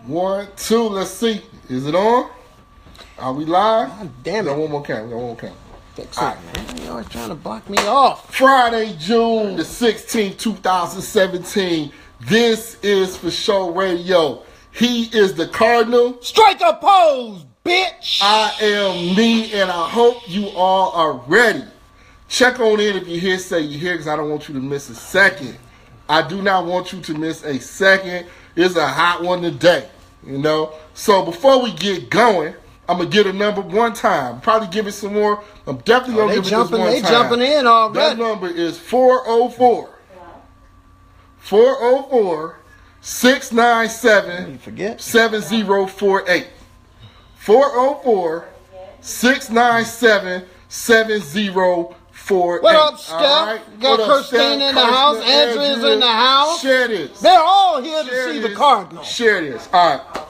1, 2, let's see. Is it on? Are we live? God damn it. We got one more count. Fix it, man. You're always trying to block me off. Friday, June the 16th, 2017. This is FSho Radio. He is the Cardinal. Strike a pose, bitch. I am me, and I hope you all are ready. Check on in if you're here, say you're here, because I don't want you to miss a second. I do not want you to miss a second. It's a hot one today, you know. So before we get going, I'm going to get a number one time. Probably give it some more. I'm definitely going to give it this one time. They jumping in already. That number is 404. 404 697 7048. 404 697 7048. What up, Steph? Right? Got Christine in the house. Andrew's in the house. Share this. They're all here to see the Cardinals. Share this. All right.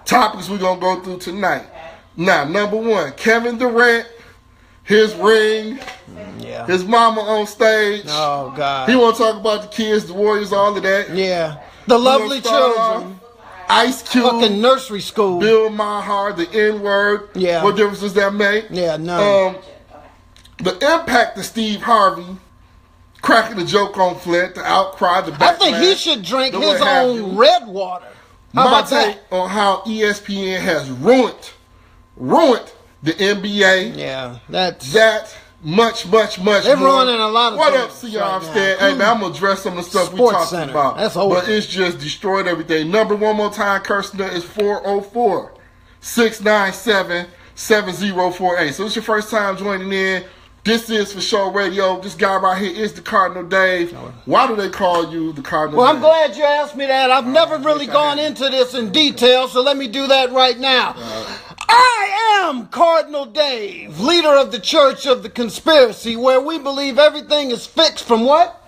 Topics we're going to go through tonight. Now, number one, Kevin Durant, his ring, his mama on stage. Oh, God. He want to talk about the kids, the Warriors, all of that. Yeah. The lovely children. Ice Cube. Fucking nursery school. Bill Maher, the N-word. Yeah. What difference does that make? Yeah, none. The impact of Steve Harvey cracking a joke on Flint, the outcry, the backlash. I think he should drink his own red water. How about that? On how ESPN has ruined the NBA. Yeah, that's that much they're more. ruining a lot of what things. What up, CR Stead? Hey, man, I'm going to address some of the stuff we talked about. That's over. But it's just destroyed everything. Number one more time, Kirsten, is 404 697 7048. So it's your first time joining in. This is FSho Radio. This guy right here is the Cardinal Dave. Why do they call you the Cardinal Dave? I'm glad you asked me that. I've never really gone into this in detail, so let me do that right now. I am Cardinal Dave, leader of the Church of the Conspiracy, where we believe everything is fixed from what?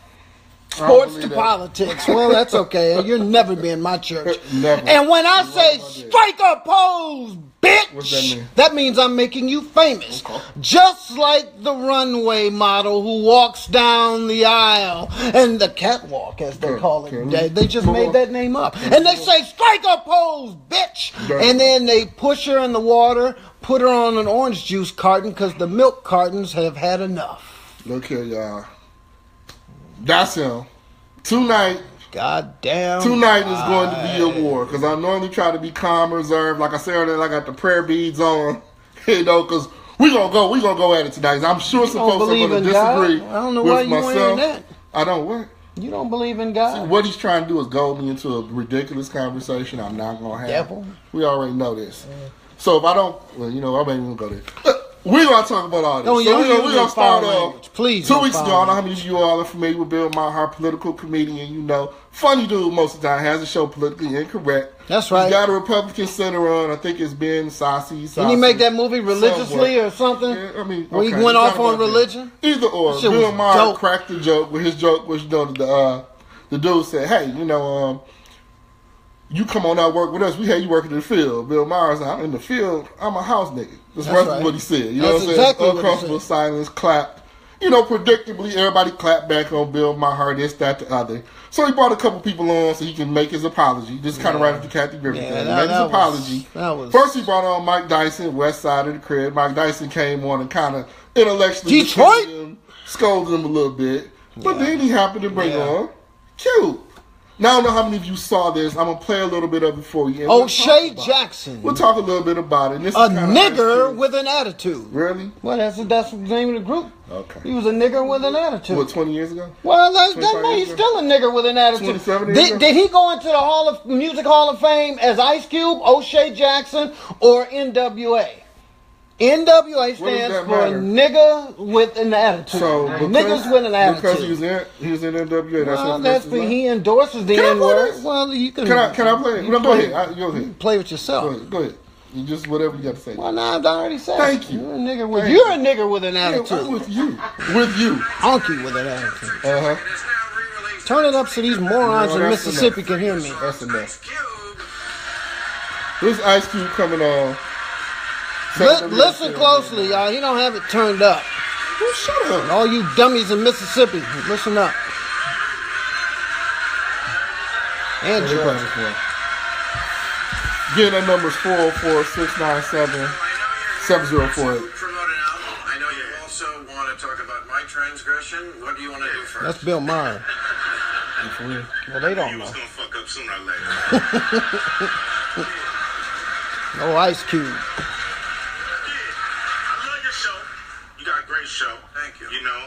Sports to politics. Well, that's okay. You'll never be in my church. Never. And when I say strike a pose, bitch, what's that mean? That means I'm making you famous. Okay. Just like the runway model who walks down the aisle and the catwalk, as they call it. They just made that name up. And they say, strike a pose, bitch. And then they push her in the water, put her on an orange juice carton because the milk cartons have had enough. Look here, y'all. That's him. Tonight is going to be a war, because I normally try to be calm, reserved. Like I said earlier, I got the prayer beads on, you know, because we gonna go at it tonight. I'm sure some folks are going to disagree. I don't know why you wearing that. I don't what? You don't believe in God? See, what he's trying to do is goad me into a ridiculous conversation I'm not going to have. Devil. We already know this. So if I don't, well, you know, I ain't even going to go there. We're going to talk about all this. No, so we're going to start off. Please. 2 weeks ago, I don't know how many of you all are familiar with Bill Maher, political comedian, you know. Funny dude most of the time, has a show Politically Incorrect. That's right. He's got a Republican center on. I think it's been Saucy. Didn't he make that movie religiously or something? Yeah, I mean, where he went off on religion? Either or. Bill Maher cracked the joke, where his joke was, you know, the dude said, hey, you know, you come on out work with us. We had you working in the field. Bill Maher said, I'm in the field. I'm a house nigga. That's right. What he said. You know what I'm saying? Exactly uncomfortable silence, clapped. You know, predictably, everybody clapped back on Bill Maher, this, that, the other. So he brought a couple people on so he can make his apology. Just kind of right after Kathy Griffin. He made his apology. First, he brought on Mike Dyson, west side of the crib. Mike Dyson came on and kind of intellectually scolded him a little bit. But then he happened to bring on Cube. Now, I don't know how many of you saw this. I'm going to play a little bit of it for you. O'Shea Jackson. We'll talk a little bit about it. This a nigger with an attitude. Really? Well, that's the name of the group. Okay. He was a nigger with an attitude. What, 20 years ago? Well, he's still a nigger with an attitude. 27 years ago? Did he go into the Music Hall of Fame as Ice Cube, O'Shea Jackson, or NWA? NWA stands for nigger with an attitude. So niggas with an attitude. Because he was in NWA. That's he endorses the N-word. Well, you can. Can I play it? No, go ahead. Go ahead. Play with yourself. Go ahead. You just whatever you got to say. Well, now I've already said. Thank you. You're a nigger with an attitude. Yeah, with you. Honky with an attitude. Turn it up so these morons in Mississippi can hear me. That's enough. This Ice Cube coming on. Listen closely, y'all. He don't have it turned up. Well, shut up. All you dummies in Mississippi, listen up. And Georgia. Again, that number is 404-697-7048. I know you also want to talk about my transgression. What do you want to do first? That's Bill Maher. Well, they don't know. was going to fuck up sooner or later. No Ice Cube. I love your show. You got a great show. Thank you. You know,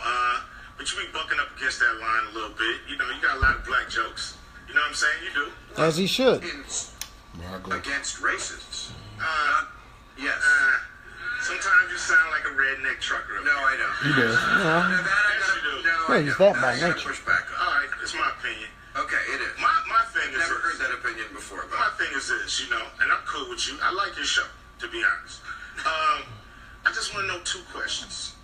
but you be bucking up against that line a little bit. You know, you got a lot of black jokes. You know what I'm saying? You do. As he should. Against racists. Yes. Sometimes you sound like a redneck trucker. No, I don't. He does. He's that by nature. Push back. All right, that's my opinion. Okay, it is. My thing is never heard that opinion before. But my thing is this, you know, and I'm cool with you. I like your show, to be honest. I just want to know two questions.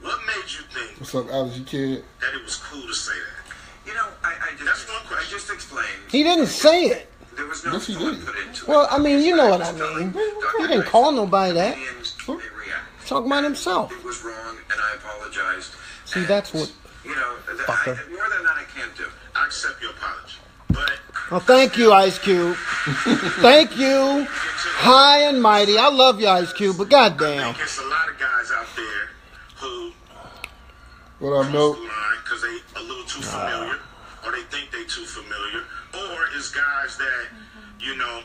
What made you think? What's up, allergy kid? That it was cool to say that. You know, that's one question. I just explained. He didn't say it. There was no thought put into it. Well, I mean, you know what I mean. He didn't call nobody that. Talking about himself. It was wrong, and I apologized. See, that's what. You know, more than that, I can't do. I accept your apology, but. Well, thank you, Ice Cube. Thank you, high and mighty. I love you, Ice Cube, but goddamn. I think it's a lot of guys out there who. What up, Nope? Because they a little too familiar, or they think they too familiar, or it's guys that, you know,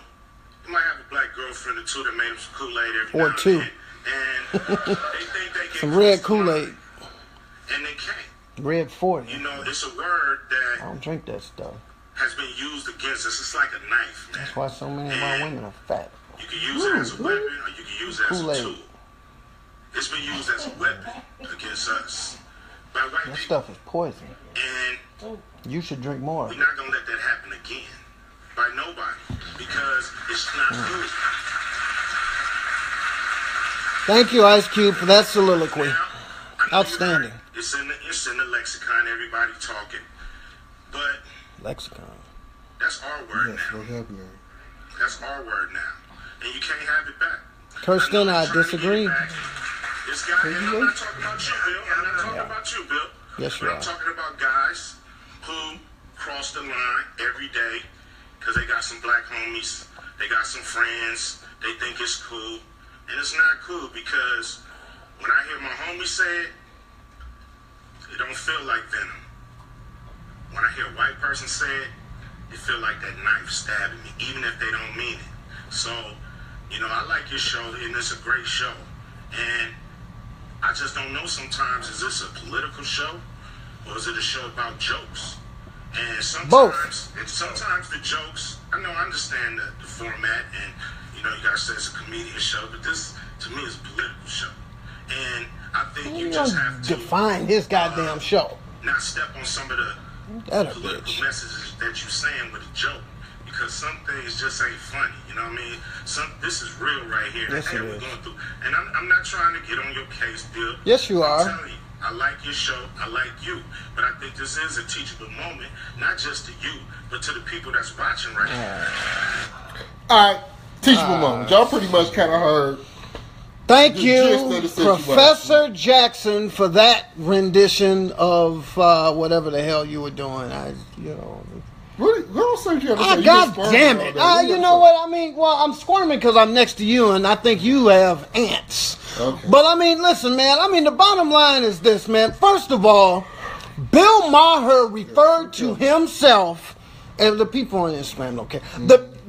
you might have a black girlfriend or two that made them some Kool-Aid every or now two. And they think they get some red Kool-Aid. And they can't. Red 40. You know, it's a word that I don't drink that stuff. has been used against us. It's like a knife, man. That's why so many of our women are fat. You can use it as a weapon, or you can use it as a tool. It's been used as a weapon against us by white That people. stuff is poison. And you should drink more. we're not going to let that happen again by nobody because it's not good. Thank you, Ice Cube, for that soliloquy. Now, Outstanding. It's in the lexicon, everybody talking. But Lexicon. that's our word Yes, now. what's happening? That's our word now. And you can't have it back. Kirsten, I know you're trying to disagree. get it back. This guy, and I'm not talking about you, Bill. I'm not talking about you, Bill. Yes, you but are. I'm talking about guys who cross the line every day because they got some black homies, they got some friends, they think it's cool. And it's not cool because when I hear my homies say it, it don't feel like venom. When I hear a white person say it, it feel like that knife stabbing me, even if they don't mean it. So, you know, I like your show, and it's a great show. And I just don't know sometimes, is this a political show or is it a show about jokes? And sometimes the jokes, I understand the format, and you know, you guys say it's a comedian show, but this to me is a political show. And I think you just have to define his goddamn show. Not step on some of the political messages that you're saying with a joke. Because some things just ain't funny, you know what I mean? This is real right here. Yes, it we're is. going through. And I'm not trying to get on your case, Bill. Yes, you are. I'm telling you, I like your show. I like you. But I think this is a teachable moment, not just to you, but to the people that's watching right now. All right, teachable moment. Y'all pretty much kind of heard. Thank the you, gist of the situation. Professor Jackson, for that rendition of whatever the hell you were doing. God damn it. You know what I mean? Well, I'm squirming because I'm next to you and I think you have ants. Okay. But I mean, listen, man. I mean, the bottom line is this, man. First of all, Bill Maher referred to himself, and the people on Instagram don't care.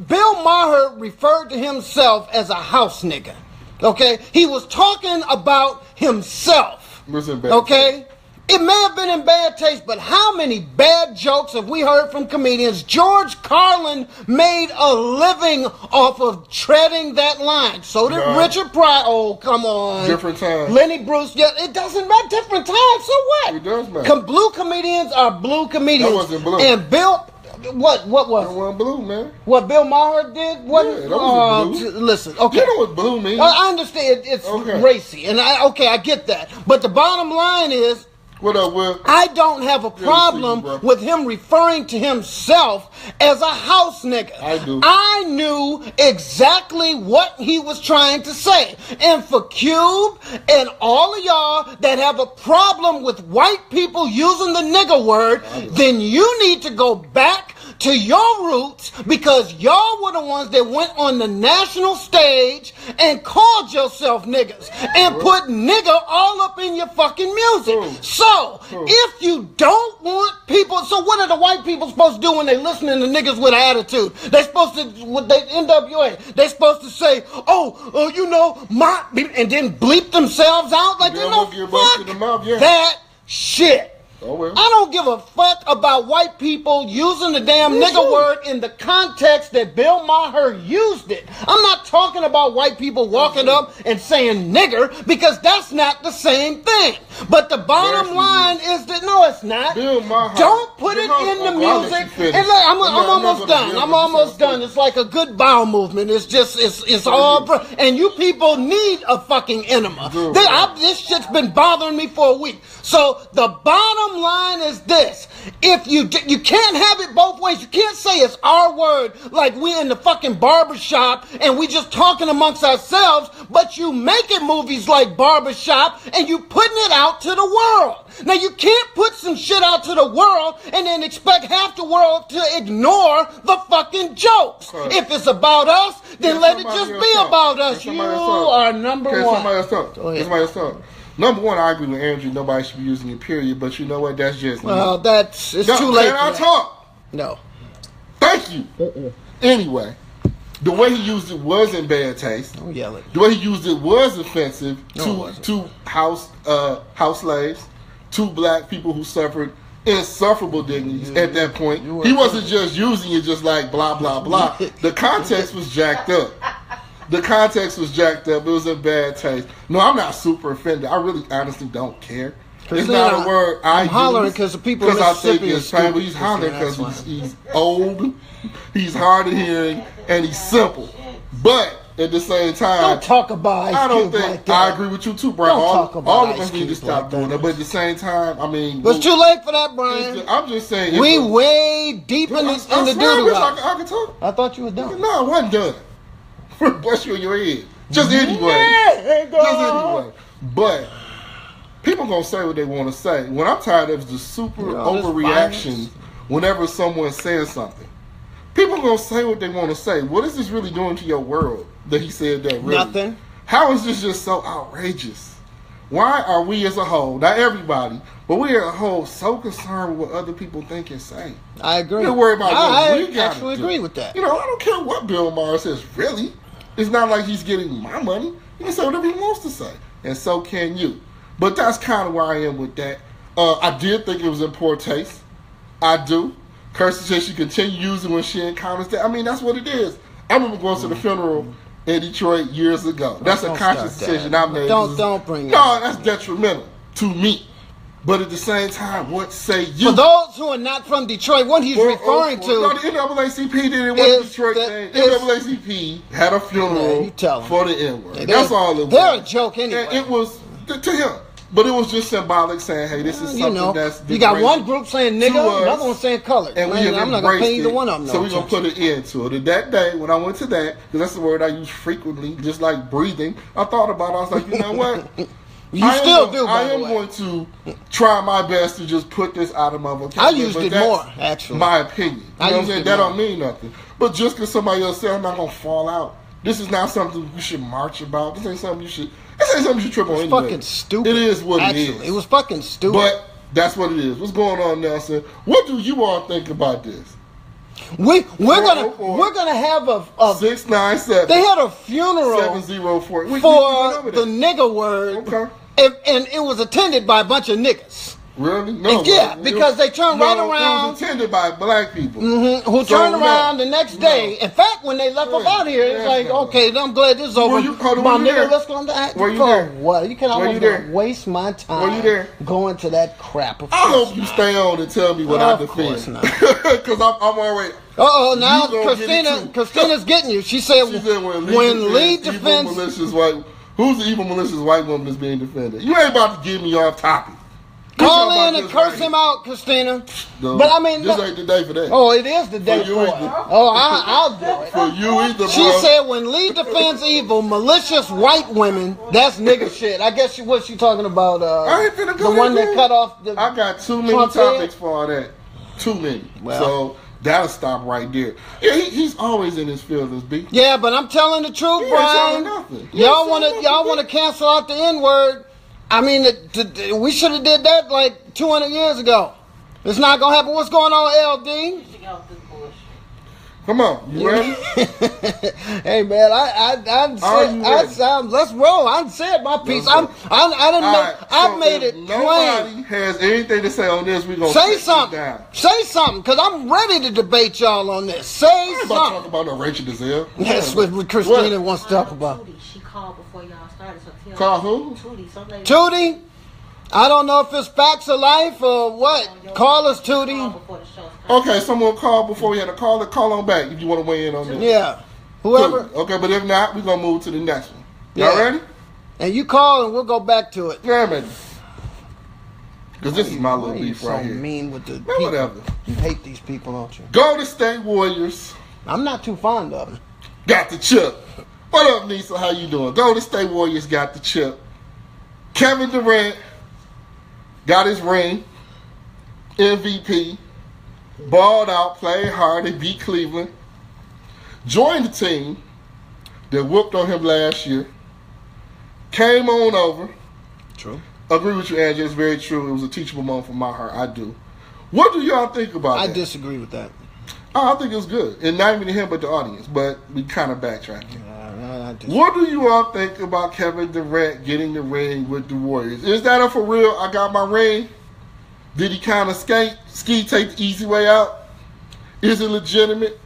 Bill Maher referred to himself as a house nigga. Okay? He was talking about himself. Okay? It may have been in bad taste, but how many bad jokes have we heard from comedians? George Carlin made a living off of treading that line. So did Richard Pryor. Oh, come on. Different times. Lenny Bruce. Yeah, it doesn't matter. Different times. So what? It does matter. Blue comedians are blue comedians. That wasn't blue. And Bill... What was that wasn't blue, man. What Bill Maher did? What? Yeah, that wasn't blue. Listen, okay. You know what blue means. I understand. It's racy. And I get that. But the bottom line is... What up, Will? I don't have a problem with him referring to himself as a house nigga. I do. I knew exactly what he was trying to say. And for Cube and all of y'all that have a problem with white people using the nigger word, then you need to go back to your roots because y'all were the ones that went on the national stage and called yourself niggas and put nigga all up in your fucking music. So, if you don't want people, so what are the white people supposed to do when they listening to niggas with an attitude? They supposed to, with they NWA, they supposed to say, you know, and then bleep themselves out? Like, you know, fuck that shit. Oh, well. I don't give a fuck about white people using the damn nigga word in the context that Bill Maher used it. I'm not talking about white people walking up and saying nigger because that's not the same thing. But the bottom line is that no, it's not. Bill Maher, don't put it in the music. And look, I'm almost done. I'm almost done. It's like a good bowel movement. It's just it's all. And you people need a fucking enema. This shit's been bothering me for a week. So the bottom line is this: if you can't have it both ways. You can't say it's our word like we in the fucking barbershop and we just talking amongst ourselves, but you making movies like Barbershop and you putting it out to the world. Now you can't put some shit out to the world and then expect half the world to ignore the fucking jokes. If it's about us, then let it just be about us. You are number one. Somebody else talk. Number one, I agree with Andrew. Nobody should be using it, period. But you know what? That's just well, it's too late. Can I talk? No. Thank you. Anyway, the way he used it was in bad taste. Don't yell at me. The way he used it was offensive to house slaves, to black people who suffered insufferable dignities at that point. He wasn't just using it just like blah, blah, blah. The context was jacked up. The context was jacked up. It was in bad taste. No, I'm not super offended. I really honestly don't care. It's not a word I'm hollering because the people in Mississippi are stupid. He's hollering because he's old, he's hard of hearing, and he's simple. But at the same time, don't talk about Ice Cube. I don't think like that. I agree with you too, Brian. All of us need to stop like doing that. But at the same time, I mean, it's too late for that, Brian. I'm just saying we way deep in the doodle. I can talk. I thought you were done. No, I wasn't done. Bless you in your head. Just anyway. But people gonna say what they want to say. What I'm tired of is the super overreaction whenever someone says something. People gonna say what they want to say. What is this really doing to your world that he said that really? Nothing. How is this just so outrageous? Why are we as a whole, not everybody, but we as a whole so concerned with what other people think and say? I agree. We're worried about what we got to do. I actually agree with that. You know, I don't care what Bill Maher says, really. It's not like he's getting my money. He can say whatever he wants to say. And so can you. But that's kind of where I am with that. I did think it was in poor taste. I do. Kirsten said she continue using when she encounters that. I mean, that's what it is. I remember going to the funeral in Detroit years ago. That's a conscious decision I made. Don't bring that. No, that's detrimental to me. But at the same time, what say you? For those who are not from Detroit, what he's referring to... No, the NAACP did it. It wasn't Detroit thing. NAACP had a funeral for the N-word. That's all it was. They're a joke anyway. And it was to him. But it was just symbolic, saying, hey, this is something that's... You got one group saying nigga, another one saying colored. And I'm not going to pay either one of them. So we're going to put an end to it. And that day, when I went to that, because that's the word I use frequently, just like breathing, I thought about it. I was like, you know what? I am going to try my best to just put this out of my vocabulary. I used it more, actually. My opinion. You know what I'm saying? That don't mean nothing. But just because somebody else said I'm not going to fall out, this is not something you should march about. This ain't something you should trip on anyway. It's fucking stupid. It is what it is. It was fucking stupid. But that's what it is. What's going on, Nelson? What do you all think about this? We're gonna have a 697. They had a funeral 704 for the nigger word. Okay. And it was attended by a bunch of niggas. Really? No. Yeah, because they turned right around. It was attended by black people. Who turned around the next day. In fact, when they left up out here, it's like, okay, I'm glad this is over. My nigga, let's go on that. Were you there? What? You can almost waste my time going to that crap. I hope you stay on and tell me what I defend. Because I'm already... now Christina's getting you. She said when Lee defends... Who's the evil, malicious white woman that's being defended? You ain't about to get me off topic. Call in and curse him out, Christina. No, but I mean, this ain't the day for that. Oh, it is the day for it. I'll do it. For you either, She said when Lee defends evil, malicious white women, that's nigga shit. I guess what she talking about? I ain't finna go the one that cut off the... I got too many topics for all that. Too many. So That'll stop right there. Yeah, he's always in his feelings, B. Yeah, but I'm telling the truth, Brian. Y'all want to cancel out the N-word. I mean, we should have did that like 200 years ago. It's not gonna happen. What's going on, LD? Come on, you ready? Hey man, let's roll. I said my piece. I didn't know. I made it plain. Nobody has anything to say on this. We gonna say something. Say something, cause I'm ready to debate y'all on this. Say something. Talk about no Rachel Dazelle. That's what Christina wants to talk about. She called before y'all started. So call who? Tootie. I don't know if it's facts of life or what. Call us, Tootie. Okay, someone called before we had a call. Call on back if you want to weigh in on this. Yeah. Whoever. Okay, but if not, we're going to move to the next one. Y'all ready? And you call and we'll go back to it. Yeah, man. Because this is my little beef so right here. Mean with the people. Whatever. You hate these people, don't you? Golden State Warriors. I'm not too fond of them. Got the chip. What up, Nisa? How you doing? Golden State Warriors got the chip. Kevin Durant got his ring. MVP. Balled out, played hard. They beat Cleveland. Joined the team that whooped on him last year. Came on over. True. Agree with you, Andrew. It's very true. It was a teachable moment for Maher. I do. What do y'all think about that? I disagree with that. Oh, I think it was good. And not even him, but the audience. But we kind of backtracking. What do you all think about Kevin Durant getting the ring with the Warriors? Is that a for real, I got my ring? Did he kind of take the easy way out? Is it legitimate?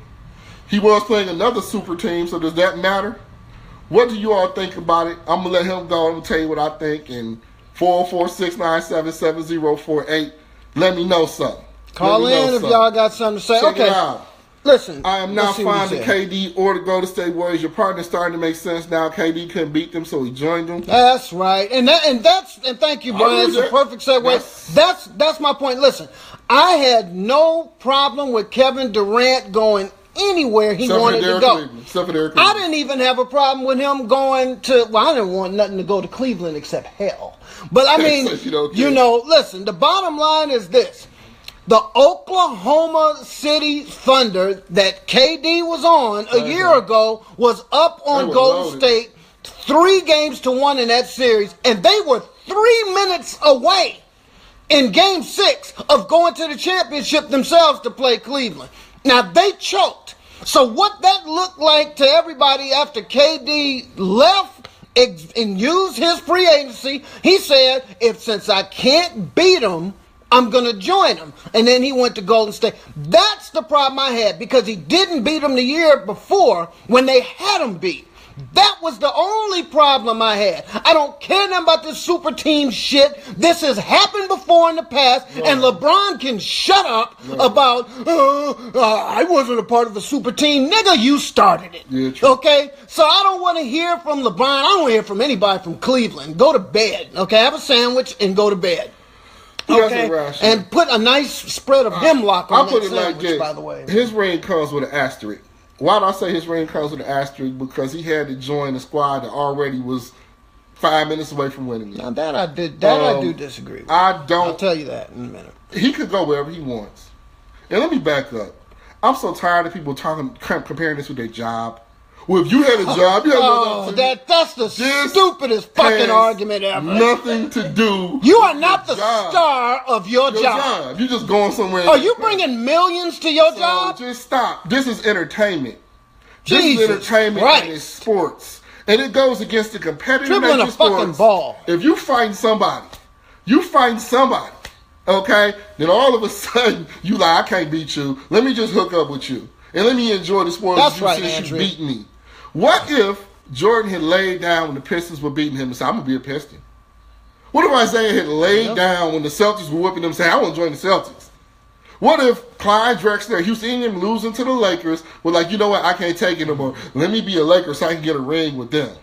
He was playing another super team, so does that matter? What do you all think about it? I'm going to let him go. I'm going to tell you what I think. And 404-697-7048. Let me know something. Call in if y'all got something to say. Check it out. Listen. I am not finding KD or the Golden State Warriors. Your partner's starting to make sense now. KD couldn't beat them, so he joined them. That's right. And thank you, Brian. It's a perfect segue. That's my point. Listen, I had no problem with Kevin Durant going anywhere he wanted to go. I didn't even have a problem with him going to, I didn't want nothing to go to Cleveland except hell. But I mean, listen, the bottom line is this. The Oklahoma City Thunder that KD was on a year ago was up on Golden State 3-1 in that series, and they were 3 minutes away in Game 6 of going to the championship themselves to play Cleveland. Now, they choked. So what that looked like to everybody after KD left and used his free agency, he said, since I can't beat them, I'm going to join him. And then he went to Golden State. That's the problem I had, because he didn't beat him the year before when they had him beat. That was the only problem I had. I don't care nothing about this super team shit. This has happened before in the past, and LeBron can shut up about, I wasn't a part of the super team. Nigga, you started it. Yeah, true. Okay? So I don't want to hear from LeBron. I don't want to hear from anybody from Cleveland. Go to bed. Okay? Have a sandwich and go to bed. Okay, and put a nice spread of hemlock on that sandwich, by the way. His ring comes with an asterisk. Why do I say his ring comes with an asterisk? Because he had to join a squad that already was 5 minutes away from winning it. Now that I do disagree with. I'll tell you that in a minute. He could go wherever he wants. And let me back up. I'm so tired of people comparing this with their job. Well, if you had a job, you had that's the stupidest fucking argument ever. Nothing to do. You are not the star of your job. You're just going somewhere. Are you bringing millions to your job? Just stop. This is entertainment. This is entertainment and it's sports. And it goes against the competitive nature of sports. Dribbling a fucking ball. If you find somebody, okay, then all of a sudden you like, I can't beat you. Let me just hook up with you. And let me enjoy the sport since you beat me. What if Jordan had laid down when the Pistons were beating him and said, I'm going to be a Piston? What if Isaiah had laid down when the Celtics were whipping him and said, I want to join the Celtics? What if Clyde Drexler, you seen him losing to the Lakers, was like, you know what, I can't take it no more. Let me be a Laker so I can get a ring with them.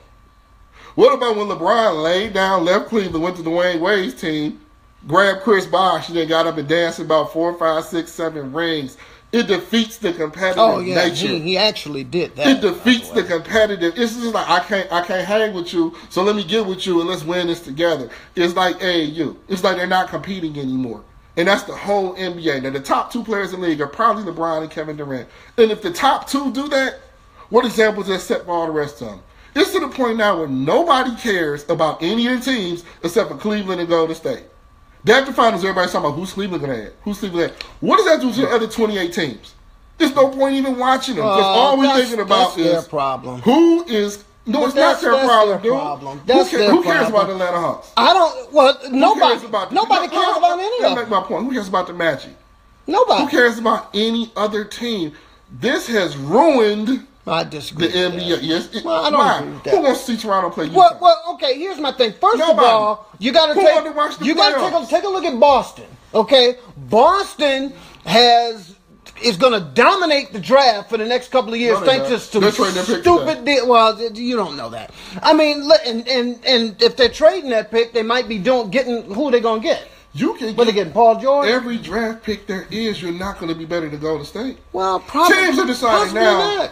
What about when LeBron laid down, left Cleveland, went to Dwayne Wade's team, grabbed Chris Bosh, and then got up and danced about 4, 5, 6, 7 rings? It defeats the competitive nature. He actually did that. It defeats the competitive. It's just like I can't hang with you, so let me get with you and let's win this together. It's like AAU. It's like they're not competing anymore. And that's the whole NBA. Now, the top 2 players in the league are probably LeBron and Kevin Durant. And if the top 2 do that, what examples does that set for all the rest of them? It's to the point now where nobody cares about any of the teams except for Cleveland and Golden State. After finals, everybody's talking about who's Cleveland going to add. Who's Cleveland going to add. What does that do to the other 28 teams? There's no point even watching them. Because all we're thinking about is their problem. Who is... No, it's not their problem, dude. Who cares about the Atlanta Hawks? I don't... Well, nobody cares about any of them. Make my point. Who cares about the Magic? Nobody. Who cares about any other team? This has ruined... I disagree. The NBA, yes. I don't agree with that. Who wants to see Toronto play Utah? Well, okay. Here's my thing. First of all, you got to take a look at Boston. Okay, Boston is going to dominate the draft for the next couple of years thanks to some stupid deal. Well, you don't know that. I mean, and if they're trading that pick, they might be getting who they going to get. But they're getting Paul George. Every draft pick there is, you're not going to be better than Golden State. Well, probably. Teams are deciding now.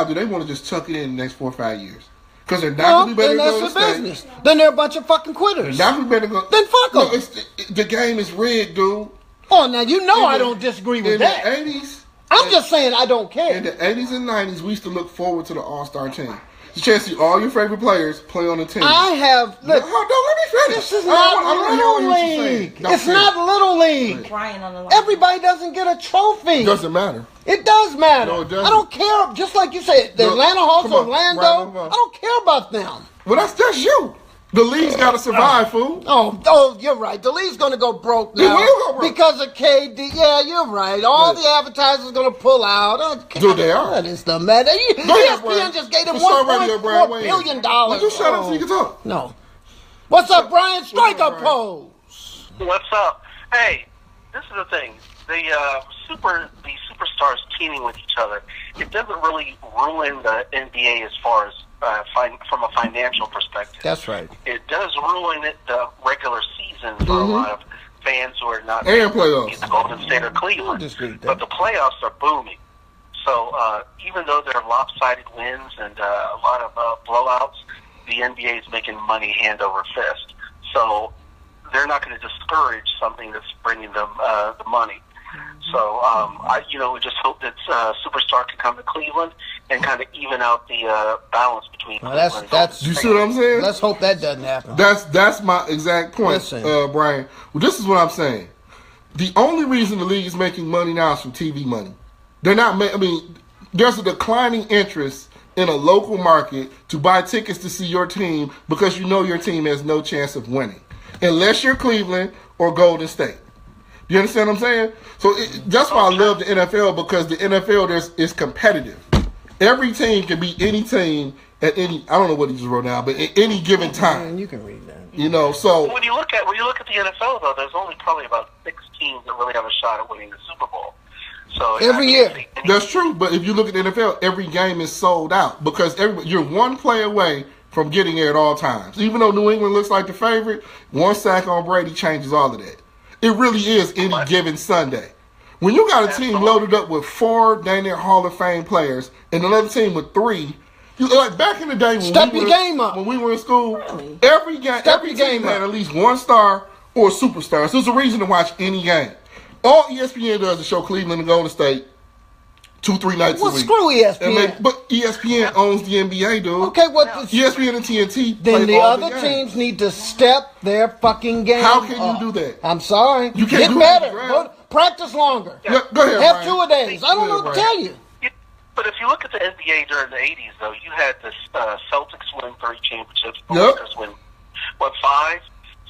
Do they want to just tuck it in the next 4 or 5 years? Because they're not going to be better than Golden State. Business. Then they're a bunch of fucking quitters. They're not going to be better than Then fuck them. The game is rigged, dude. Oh, now I don't disagree with that. In the 80s, I'm just saying I don't care. In the 80s and 90s, we used to look forward to the All-Star team. The chance to see all your favorite players play on the team. I have. Look, let me finish. This is not Little League. It's not Little League. Everybody doesn't get a trophy. It doesn't matter. It does matter. No, it doesn't. I don't care. Just like you said, the Atlanta Hawks, Orlando. I don't care about them. Well, that's just you. The league's got to survive, fool. Oh, you're right. The league's going to go broke now. It will go broke. Because of KD. Yeah, you're right. All the advertisers are going to pull out. Dude, they are. That is the matter. ESPN just gave them $1.4 billion. Well, just shut up so you can talk. No. What's up, Brian? Strike a pose. What's up? Hey, this is the thing. The superstars teaming with each other, it doesn't really ruin the NBA as far as from a financial perspective. That's right. It does ruin the regular season for a lot of fans who are not and playoffs. Either Golden State or Cleveland. But the playoffs are booming. So even though there are lopsided wins and a lot of blowouts, the NBA is making money hand over fist. So they're not going to discourage something that's bringing them the money. So I just hope that Superstar can come to Cleveland and kind of even out the balance between. Well, that's. You see what I'm saying? Let's hope that doesn't happen. That's my exact point, Brian. Well, this is what I'm saying. The only reason the league is making money now is from TV money. They're not. There's a declining interest in a local market to buy tickets to see your team because you know your team has no chance of winning, unless you're Cleveland or Golden State. You understand what I'm saying? So that's why I love the NFL, because the NFL is competitive. Every team can beat any team at any. I don't know what he just wrote down, but at any given time. Man, you can read that. So when you look at the NFL, though, there's only probably about 6 teams that really have a shot at winning the Super Bowl. So every year, that's true. But if you look at the NFL, every game is sold out because you're one play away from getting there at all times. Even though New England looks like the favorite, one sack on Brady changes all of that. It really is any given Sunday. When you got a team loaded up with 4 dang near Hall of Fame players and another team with 3, like back in the day when we were in school, every team had at least 1 star or a superstar. So there's a reason to watch any game. All ESPN does is show Cleveland and Golden State 2-3 nights a week. Screw ESPN. But ESPN owns the NBA, dude. Okay, ESPN and TNT. Then the other teams need to step their fucking game up. How can you do that? I'm sorry. You can't do better. Practice longer. Yeah, go ahead, have Ryan. 2-a-days. I don't know what to tell you. But if you look at the NBA during the 80s, though, you had the Celtics win 3 championships. The Lakers win, 5?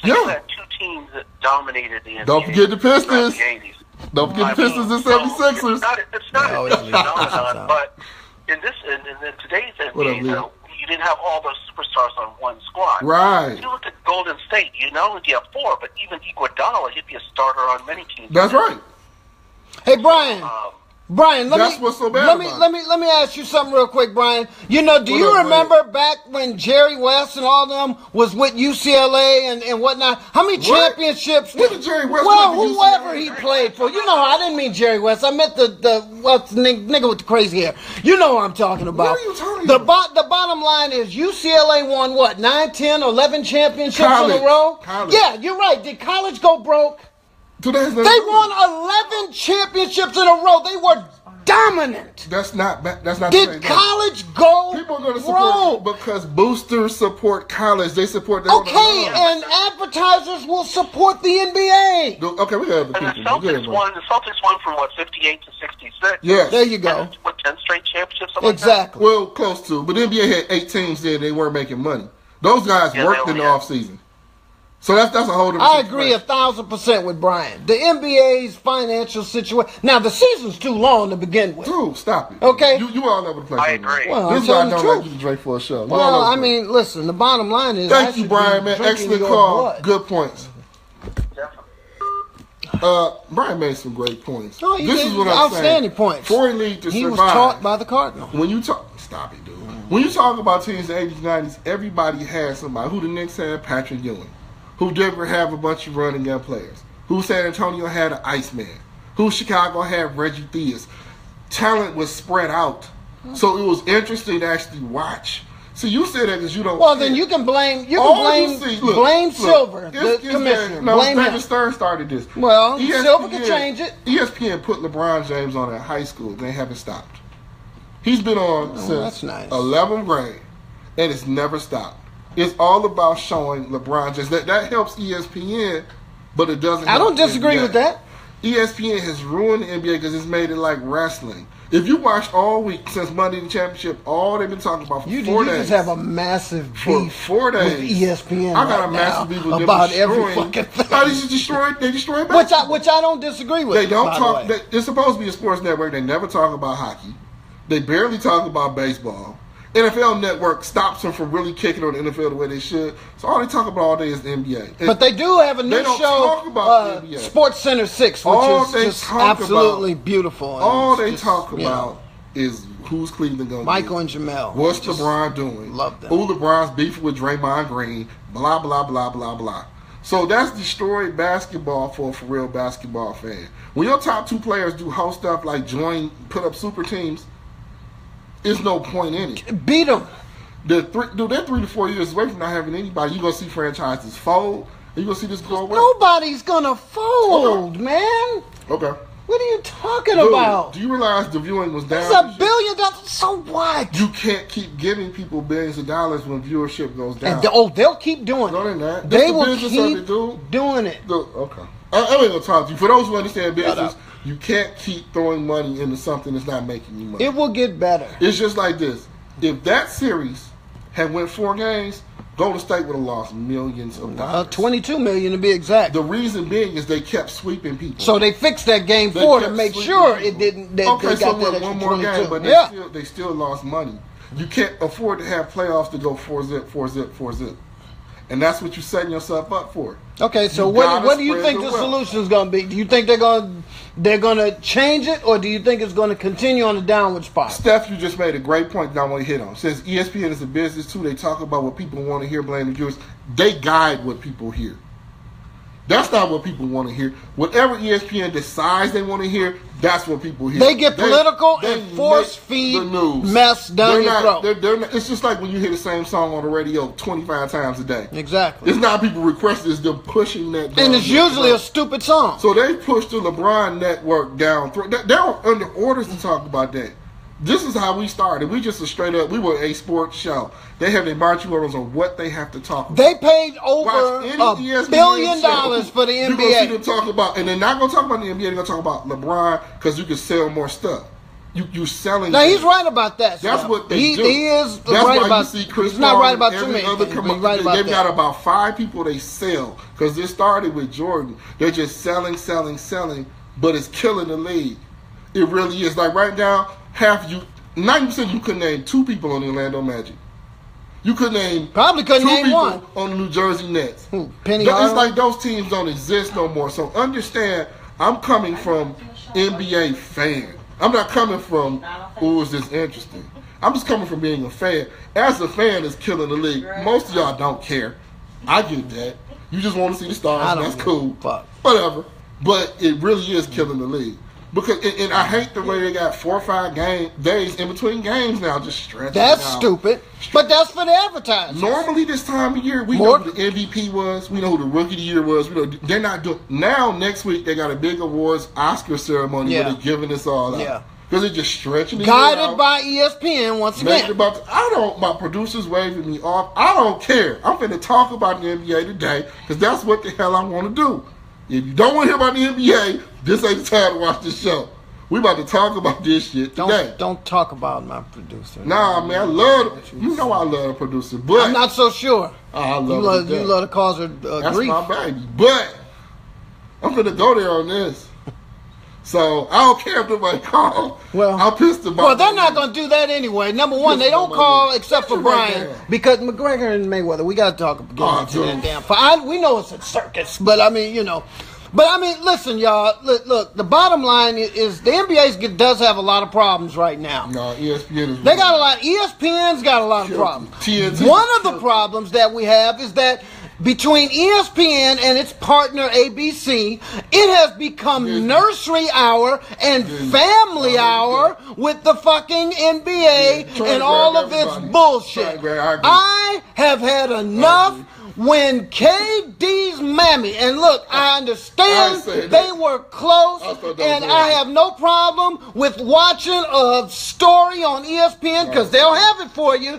So you had 2 teams that dominated the NBA. Don't forget the Pistons. The 80s. Don't forget the Pistons and 76ers. It's not a phenomenon, but in today's NBA, though, you didn't have all those superstars on one squad. Right. If you look at Golden State, you not only have 4, but even Iguodala, he'd be a starter on many teams. That's right. Hey, Brian, what's so bad let me ask you something real quick, Brian. Do you remember back when Jerry West and all them was with UCLA and whatnot? How many championships? What did Jerry West? Well, whoever he played for. I didn't mean Jerry West. I meant the nigga with the crazy hair. You know what I'm talking about. What are you talking about? The bottom line is UCLA won 9, 10, 11 championships in a row? College. Yeah, you're right. Did college go broke? They won 11 championships in a row. They were dominant. That's not Did college go People are going to support because boosters support college. They support their Okay, and advertisers will support the NBA. Okay, we have the people. The Celtics won from 58 to 66. Yes. There you go. 10 straight championships? Exactly. Well, close to. But the NBA had 8 teams there. They weren't making money. Those guys worked in the offseason. So that's a whole different I agree 1,000% with Brian. The NBA's financial situation. Now, the season's too long to begin with. Dude, stop it. Okay? You all over the place. I agree. Well, this guy don't like you to drink for a show. Well, I mean, listen, the bottom line is... Thank you, Brian, man. Excellent call. Blood. Good points. Brian made some great points. Oh, this is what I'm saying. Outstanding points. For a league to survive. He was taught by the Cardinals. When you talk... Stop it, dude. When you talk about teams in the 80s, 90s, everybody had somebody. Who the Knicks had? Patrick Ewing. Who Denver have a bunch of running young players? Who San Antonio had an Iceman? Who Chicago had Reggie Theus? Talent was spread out. So it was interesting to actually watch. So you say that because you don't. Well, then you can blame. Blame Silver, the commissioner. No, blame David Stern started this. Well, ESPN, Silver can change it. ESPN put LeBron James on in high school. They haven't stopped. He's been on since 11th grade, and it's never stopped. It's all about showing LeBron James. That helps ESPN, but it doesn't. I don't disagree with that. ESPN has ruined the NBA because it's made it like wrestling. If you watch all week since Monday the championship, all they've been talking about for 4 days. You just have a massive beef for 4 days with ESPN. I got a massive beef with them about every fucking thing. They destroy basketball. Which I don't disagree with. They don't talk. It's supposed to be a sports network. They never talk about hockey. They barely talk about baseball. NFL Network stops them from really kicking on the NFL the way they should. So all they talk about all day is the NBA. But they do have a new show, Sports Center 6, which is just absolutely beautiful. All they talk about is who's Cleveland going to Michael and Jamel. What's LeBron doing? Love them. Who LeBron's beefing with Draymond Green, blah, blah, blah, blah, blah. So that's destroyed basketball for a real basketball fan. When your top 2 players do whole stuff like put up super teams, there's no point in it. Beat them. They're 3 to 4 years away from not having anybody. You're going to see franchises fold. You're going to see this go away. Nobody's going to fold, man. Okay. What are you talking about? Do you realize the viewing was down? It's $1 billion. So what? You can't keep giving people billions of dollars when viewership goes down. They'll keep doing it. No, they're not. They will keep doing it. Okay. I ain't going to talk to you. For those who understand business, you can't keep throwing money into something that's not making you money. It will get better. It's just like this. If that series had went 4 games, Golden State would have lost millions of dollars. $22 million to be exact. The reason being is they kept sweeping people. So they fixed that game 4 to make sure it didn't. They got that one more 22. game, but they still lost money. You can't afford to have playoffs to go 4-zip. And that's what you're setting yourself up for. Okay, so what do you think the solution is going to be? Do you think they're going to change it, or do you think it's going to continue on the downward spiral? Steph, you just made a great point that I want to hit on. Since ESPN is a business too, they talk about what people want to hear, blame the viewers. They guide what people hear. That's not what people want to hear. Whatever ESPN decides they want to hear, that's what people hear. They get political and force feed the news mess down your throat. It's just like when you hear the same song on the radio 25 times a day. Exactly. It's not people requesting, it's them pushing that down. And it's usually a stupid song. So they push the LeBron network down. They're under orders to talk about that. This is how we started. We just we were a sports show. They have their marching orders on what they have to talk about. They paid over $1 billion for the NBA. You're going to see them talk about, and they're not going to talk about the NBA, they're going to talk about LeBron because you can sell more stuff. You're selling. Now, he's right about that. That's what they do. He is That's right why about. You see Chris he's not right about too many things, they've that. got about 5 people they sell because they started with Jordan. They're just selling, but it's killing the league. It really is. Like right now, 90% you couldn't name 2 people on the Orlando Magic. You couldn't name probably couldn't name 2 people one on the New Jersey Nets. Penny It's like those teams don't exist no more. So understand, I'm coming from NBA fan. I'm not coming from, is this interesting? I'm just coming from being a fan. As a fan, it's killing the league. Most of y'all don't care. I get that. You just want to see the stars. That's cool. Fuck. Whatever. But it really is killing the league. Because and I hate the way they got 4 or 5 days in between games now, just stretching. That's stupid. But that's for the advertisers. Normally this time of year, we know who the MVP was. We know who the Rookie of the Year was. We know they're not doing. Now next week they got a big awards Oscar ceremony where they're giving us all out. Yeah. Because they're just stretching it out. Guided by ESPN once again. My producers waving me off. I don't care. I'm finna talk about the NBA today because that's what the hell I want to do. If you don't want to hear about the NBA, this ain't the time to watch this show. We about to talk about this shit today. Don't talk about my producer. Nah, man, I love it. You know I love the producer, but I'm not so sure. I love you love to cause her That's grief. my baby. But I'm gonna go there on this. So I don't care if nobody call. Well, I'm pissed about. Well, they're not gonna do that anyway. Number one, they don't call except for Brian because McGregor and Mayweather. We got to talk about that damn fight. We know it's a circus, but I mean, you know. But I mean, listen, y'all. Look, the bottom line is the NBA does have a lot of problems right now. No, ESPN is. They got a lot. ESPN's got a lot of problems. One of the problems that we have is that between ESPN and its partner ABC, it has become nursery hour and family hour with the fucking NBA and all of its bullshit. I have had enough. When KD's mammy, and look, I understand they were close, and I have no problem with watching a story on ESPN, because they'll have it for you,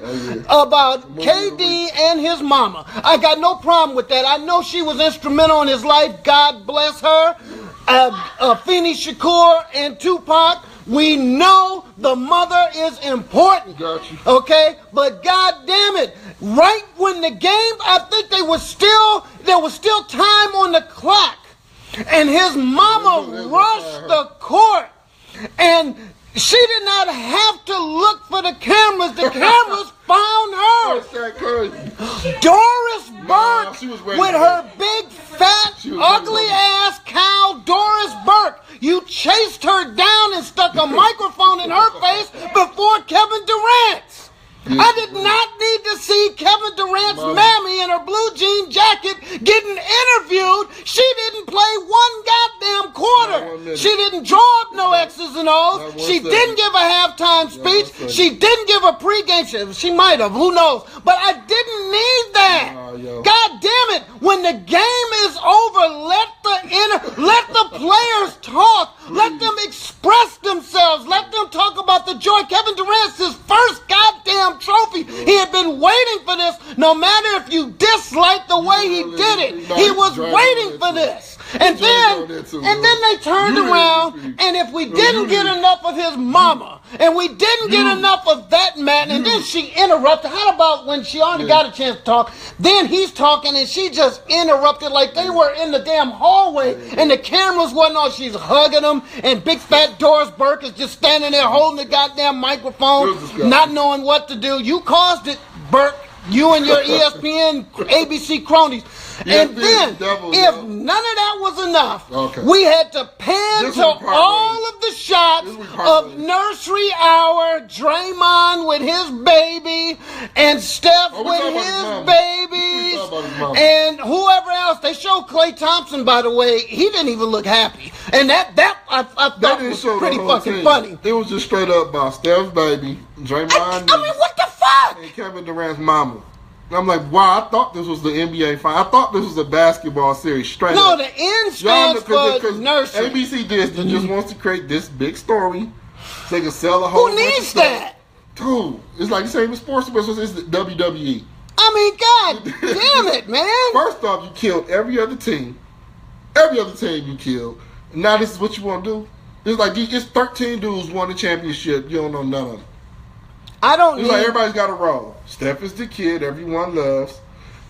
about KD and his mama. I got no problem with that. I know she was instrumental in his life. God bless her. Afeni Shakur and Tupac. We know the mother is important. Okay? But God damn it. Right when the game, I think there was still time on the clock. And his mama rushed the court. And she did not have to look for the cameras. The cameras found her. Doris Burke with her big, fat, ugly ass cow, Doris Burke. You chased her down and stuck a microphone in her face before Kevin Durant's. I did not need to see Kevin Durant's mammy in her blue jean jacket getting interviewed. She didn't play one goddamn quarter. She didn't draw up no X's and O's. She didn't give a halftime speech. She didn't give a pregame. She might have. Who knows? But I didn't need that. God damn it. When the game is over, let the players talk. Let them express themselves. Let them talk about the joy. Kevin Durant's his first goddamn trophy. He had been waiting for this. No matter if you dislike the way he did it, he was waiting for this. And then they turned around, and if we didn't get enough of his mama, and we didn't get enough of that man, and then she interrupted. How about when she already got a chance to talk, then he's talking, and she just interrupted like they were in the damn hallway, and the cameras wasn't on. She's hugging him, and big fat Doris Burke is just standing there holding the goddamn microphone, not knowing what to do. You caused it, Burke. You and your ESPN, ABC cronies. And then, if none of that was enough, we had to pan to all of the shots of nursery hour, Draymond with his baby, and Steph with his baby, and whoever else. They showed Klay Thompson, by the way. He didn't even look happy. And that I thought was pretty fucking funny. It was just straight up about Steph's baby, Draymond. I mean, what the fuck? And Kevin Durant's mama. I'm like, wow, I thought this was the NBA final. I thought this was a basketball series. Straight up. No, the N stands for nursery. ABC just wants to create this big story so they can sell a whole Who needs that? Dude, it's like the same as sports, but it's the WWE. I mean, God damn it, man. First off, you killed every other team. Every other team you killed. And now this is what you want to do? It's like, it's 13 dudes won the championship. You don't know none of them. It's like everybody's got a role. Steph is the kid everyone loves.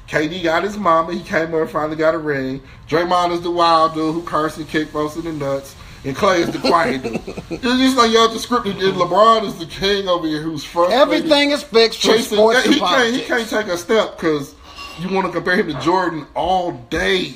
KD got his mama. He came over and finally got a ring. Draymond is the wild dude who cursed and kicked folks in the nuts. And Klay is the quiet dude. It's just like y'all just scripted. And LeBron is the king over here who's frustrated. Everything is fixed for sports and politics. He can't take a step because you want to compare him to Jordan all day.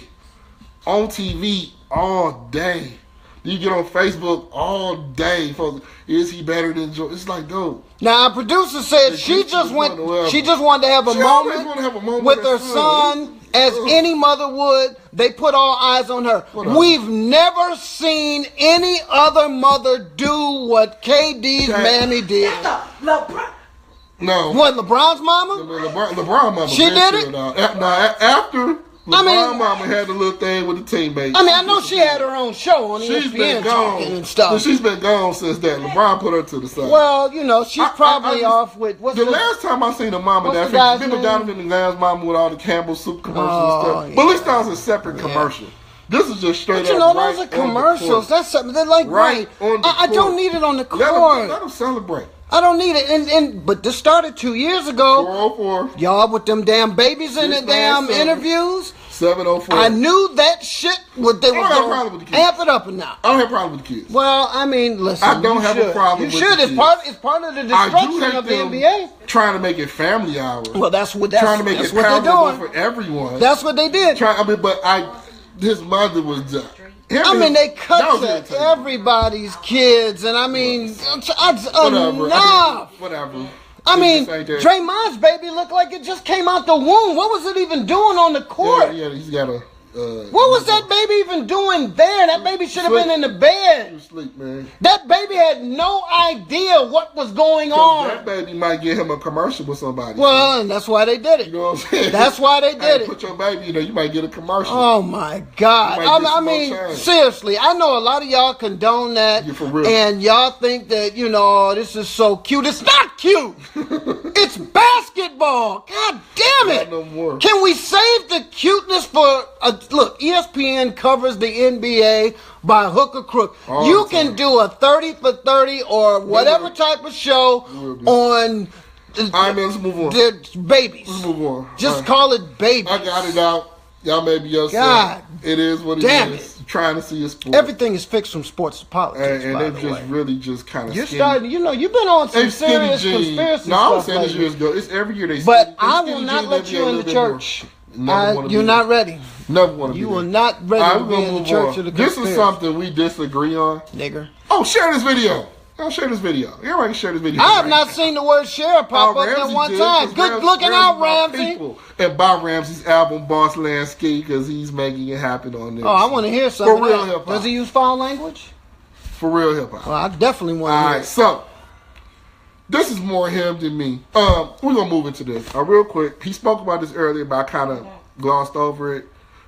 On TV all day. You get on Facebook all day. Folks, is he better than Jordan? It's like, dude. Now, our producer said she just wanted to have a moment with her son as any mother would. They put all eyes on her. We've never seen any other mother do what KD's mammy did. No. What, LeBron's mama? LeBron mama. She did it? After LeBron mama had the little thing with the teammates. I mean, I know she had her own show on ESPN talking and stuff. She's been gone since that. LeBron put her to the side. Well, you know, she's probably off with... The last time I seen a mama that... Remember Donovan and Lamb's mama with all the Campbell soup commercials and stuff? Yeah. But at least that was a separate commercial. This is just straight up. But you know, those are commercials. That's something. They're like, right. I don't need it on the court. Let them celebrate. I don't need it. But this started 2 years ago. 404. Y'all with them damn babies in the damn interviews. 704. I knew that shit. They was going to amp it up and now. I don't have a problem with the kids. Well, I mean, listen. I don't have a problem with the kids. It's part of the destruction of the NBA. Trying to make it family hours. Well, that's what trying to make it palatable for everyone. That's what they did. His mother was. They cut to everybody's kids, and I mean, enough. Whatever. I mean, Draymond's baby looked like it just came out the womb. What was it even doing on the court? Yeah, he's got a... what was that baby even doing there? That baby should have been in the bed. Sleep, man. That baby had no idea what was going on. That baby might get him a commercial with somebody. Well, and that's why they did it. You know what I'm saying? That's why they did it. Put your baby, you might get a commercial. Oh my God! I mean, seriously, I know a lot of y'all condone that, for real. And y'all think that this is so cute. It's not cute. It's basketball. God damn it! Not no more. Can we save the cuteness for look, ESPN covers the NBA by hook or crook. You can do a 30 for 30 or whatever type of show on... let's move on. Babies. Let's move on. Just call it babies. I got it out. Y'all may be yourself. God. It is what it is. Trying to see a sport. Everything is fixed from sports to politics. And they've just really just kind of. You're starting. You've been on some serious conspiracy stuff. No, I was saying this years ago. It's every year they. But I will not let you in the church. You're not ready. Never want to be. You are not ready to be in the church of the conspiracy. This is something we disagree on, nigger. Oh, share this video. I'll share this video. Everybody can share this video. I have not seen the word share pop up at one time. Good looking out, Ramsey. And buy Ramsey's album, Boss Lansky, because he's making it happen on this. Oh, I want to hear something. For real hip-hop. Does he use foul language? For real hip-hop. Well, I definitely want to hear. All right, so this is more him than me. We're going to move into this. Real quick, he spoke about this earlier, but I kind of glossed over it.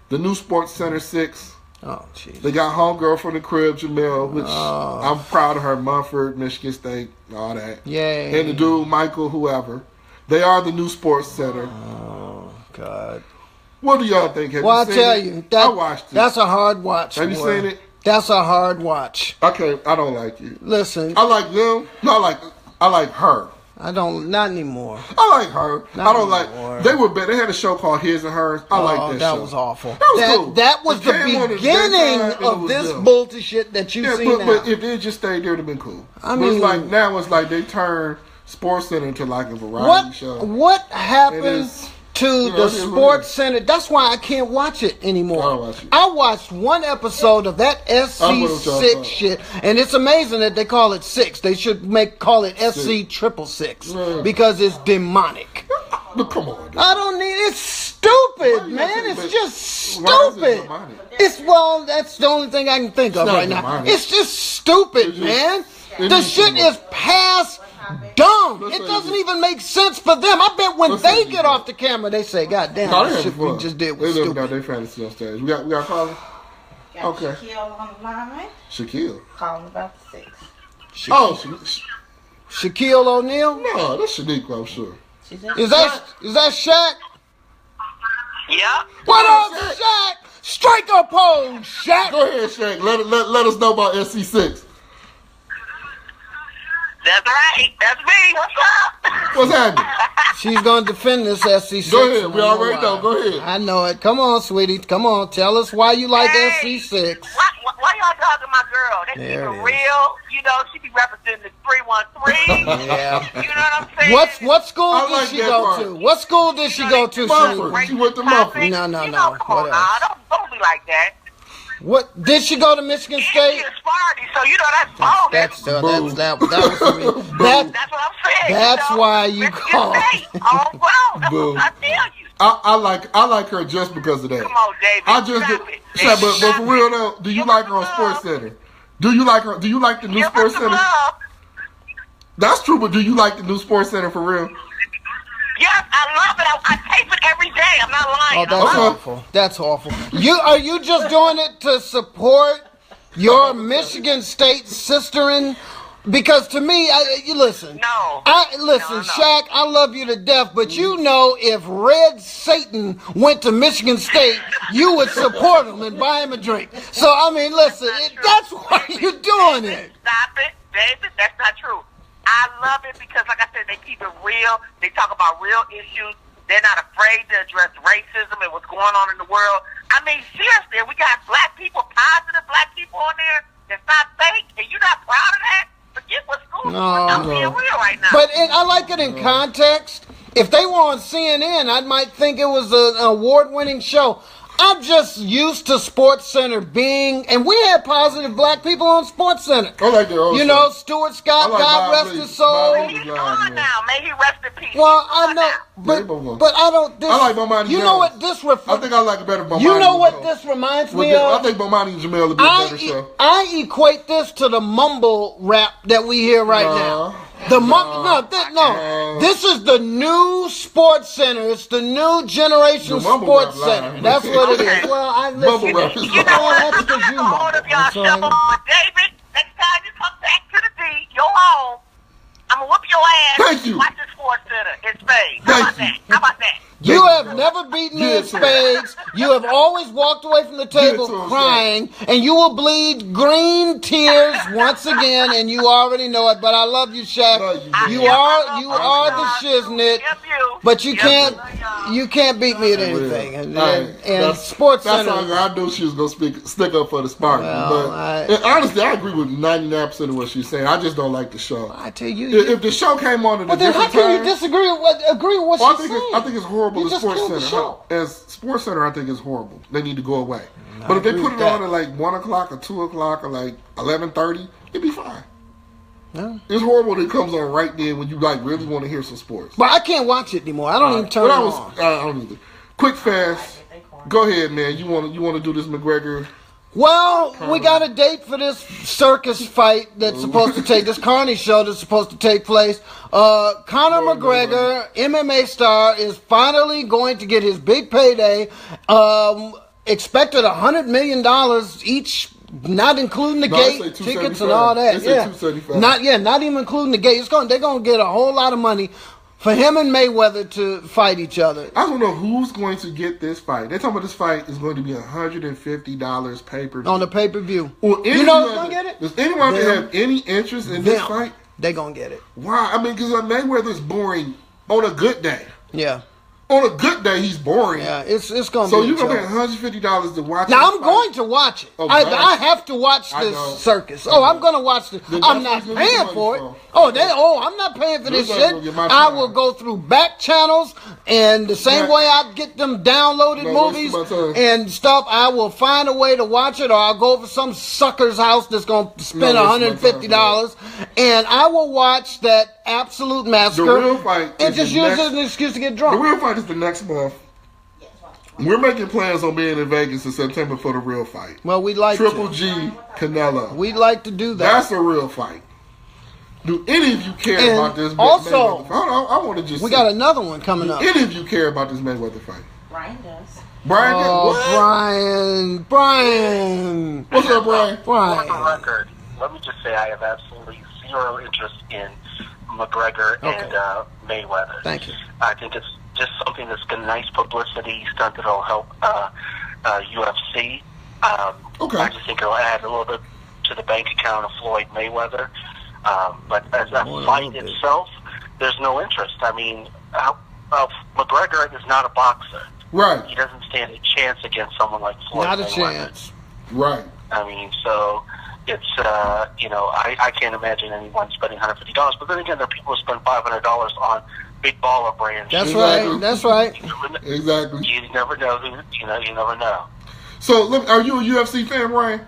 The new Sports Center 6. Oh, jeez. They got homegirl from the crib, Jamil, which I'm proud of her. Mumford, Michigan State, all that. Yay. And the dude, Michael, whoever. They are the new Sports Center. Oh, God. What do y'all think? Have I seen tell it? you, I watched it. That's a hard watch. Have you seen it? That's a hard watch. Okay, I don't like it. Listen. I like them. No, I like her. I don't, not anymore. I like her. Not I don't anymore. They were better. They had a show called His and Hers. I like that show. That was awful. That was cool. That was the beginning of this bullshit that you see now. But if they just stayed there, it would have been cool. I mean, now it's like they turned Sports Center into like a variety show. What happened to the Sports Center? That's why I can't watch it anymore. I watched one episode of that SC6 shit, and it's amazing that they call it 6. They should call it SC 666 because it's demonic. But come on, dude. I don't need. It's stupid, man. It's just stupid. That's the only thing I can think of right now. It's just stupid, man. The shit is past dumb. It doesn't even make sense for them. I bet when they get off the camera, they say, "God damn, this shit we just did was stupid." They live out their fantasy on stage. We got a caller. Okay. Shaquille on the line. Shaquille. Calling about the 6. Shaquille O'Neal? No, that's Shaniqua, I'm sure. Is that Shaq? Yeah. What up, Shaq? Strike a pose, Shaq. Go ahead, Shaq. Let us know about SC6. That's right. That's me. What's up? What's happening? She's going to defend this SC6. Go ahead. We already know. Go ahead. I know it. Come on, sweetie. Come on. Tell us why you like SC6. Why y'all talking to my girl? That keep it real. She be representing the 313. Yeah. You know what I'm saying? What school did she go to? What school did she go to? Mumford. She went to Mumford. No. Come on now. Don't be like that. What did she go to Michigan State? She Sparty, so that's bonus. That was for me. That's what I'm saying. That's why you called. Oh, well, that's what I tell you. I like her just because of that. Come on, David. I just but for real though, do you like her on Sports Center? Do you like her? Do you like the new Sports Center? That's true, but do you like the new Sports Center for real? Yes, I love it. I tape it every day. I'm not lying. Oh, that's awful. That's awful. Are you just doing it to support your Michigan State sisterin? Because to me, you listen. No. Listen, Shaq, I love you to death, but you know if Red Satan went to Michigan State, you would support him and buy him a drink. So, I mean, listen, that's why you're doing it. Stop it, David. That's not true. I love it because, like I said, they keep it real. They talk about real issues. They're not afraid to address racism and what's going on in the world. I mean, seriously, we got black people, positive black people on there that's not fake, and you're not proud of that? Forget what's going on. I'm being real right now. But I like it in context. If they were on CNN, I might think it was an award-winning show. I'm just used to Sports Center being, and we had positive black people on Sports Center. I like that also. You know, Stuart Scott, God rest his soul. He's gone now. May he rest in peace. Well, I know, but I don't. I like Bomani. You know what this refers? I think I like it better. Bomani. You know what this reminds me of? I think Bomani and Jamel would be a better show. I equate this to the mumble rap that we hear right now. This is the new Sports Center. It's the new generation Sports Center. That's what it is. Well, I listen. You know what? I'm going to hold up y'all show. But David, next time you come back to the D, you're home. I'm going to whoop your ass. Thank you. Watch the Sports Center in spades. How about that? You have never beaten me in spades. You have always walked away from the table crying, and you will bleed green tears once again, and you already know it. But I love you, Shaq. You are the shiznit, but you can't beat me at anything. And Sports Center. That's how I knew she was gonna stick up for the Spartans. But honestly, I agree with 99% of what she's saying. I just don't like the show. I tell you, if the show came on at a different time, how can you disagree with what she's saying? I think it's horrible. Sports Center. As Sports Center, I think it's horrible. They need to go away. But if they put it on at like 1 o'clock or 2 o'clock or like 11:30, it'd be fine. No. It's horrible that it comes on right then when you like really want to hear some sports. But I can't watch it anymore. I don't even turn it on. I don't either. Quick, fast. Go ahead, man. You want to do this McGregor? Well, we got a date for this circus fight that's supposed to take, this carny show that's supposed to take place. Conor McGregor, MMA star, is finally going to get his big payday. Expected $100 million each, not including the gate tickets and all that. Not even including the gate. They're going to get a whole lot of money for him and Mayweather to fight each other. I don't know who's going to get this fight. They're talking about this fight is going to be $150 pay-per-view. On the pay-per-view. You know who's going to get it? Does anyone have any interest in this fight? They're going to get it. Why? I mean, because Mayweather's boring on a good day. Yeah. On a good day, he's boring. Yeah, it's going to be. So you're going to pay $150 to watch. Now I'm going to watch it. Oh, I have to watch this circus. I'm going to watch this. I'm not paying for it. I'm not paying for this shit. I will go through back channels, and the same way I get them downloaded movies and stuff, I will find a way to watch it, or I'll go over some sucker's house that's going to spend $150, and I will watch that absolute massacre. The real fight and just use it as an excuse to get drunk. The real fight is the next month. We're making plans on being in Vegas in September for the real fight. Well, we'd like Triple G, Canelo. We'd like to do that. That's a real fight. Do any of you care about this also, Mayweather fight? I want to just we got another one coming up. Do any of you care about this Mayweather fight? Brian does. Brian Brian. What's up, Brian? For the record, let me just say I have absolutely zero interest in McGregor and Mayweather. Thank you. I think it's just something that's a nice publicity stunt that'll help UFC. I just think it'll add a little bit to the bank account of Floyd Mayweather. But as a fight itself, there's no interest. I mean, McGregor is not a boxer. Right. He doesn't stand a chance against someone like Floyd Mayweather. Not a chance. Right. I mean, so it's, I can't imagine anyone spending $150. But then again, there are people who spend $500 on big baller brands. That's right. That's right. Exactly. You never know who, you never know. So, are you a UFC fan, Ryan?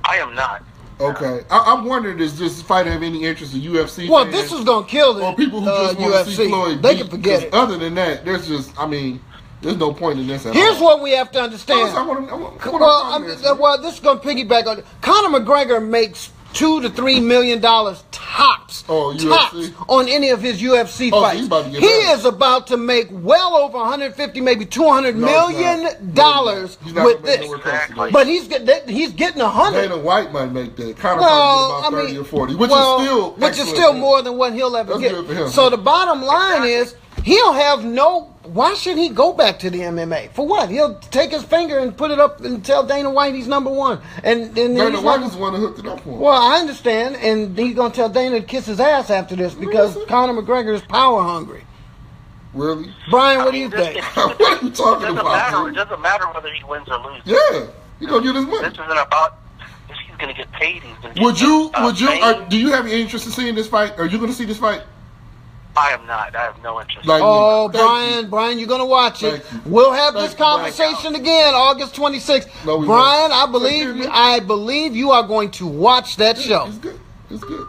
I am not. Okay. I'm wondering, does this fight have any interest in UFC Well, fans? this is going to kill the or people who just want to see Floyd They beat, can forget it. Other than that, there's no point in this at all. Here's what we have to understand. This is going to piggyback on it. Conor McGregor makes $2 to $3 million tops on any of his UFC fights. He is about to make well over 150, maybe $200 million dollars with this. But he's getting 100. Dana White might make that. Conor about 30 or 40, which is still more than what he'll ever get. Good for him. So the bottom line is he'll have no. Why should he go back to the MMA? For what? He'll take his finger and put it up and tell Dana White he's number one. And Dana White is the one who hooked it up for him. Well, I understand, and he's going to tell Dana to kiss his ass after this because Conor McGregor is power hungry. Really? Brian, what do you think? What are you talking about? It doesn't matter whether he wins or loses. Yeah, he's going to get his money. This isn't about if he's going to get paid. He's going to Would you? Do you have any interest in seeing this fight? Are you going to see this fight? I am not. I have no interest. Brian, you're going to watch it. We'll have this conversation again August 26th. No, Brian, I believe you are going to watch that show. It's good. It's good.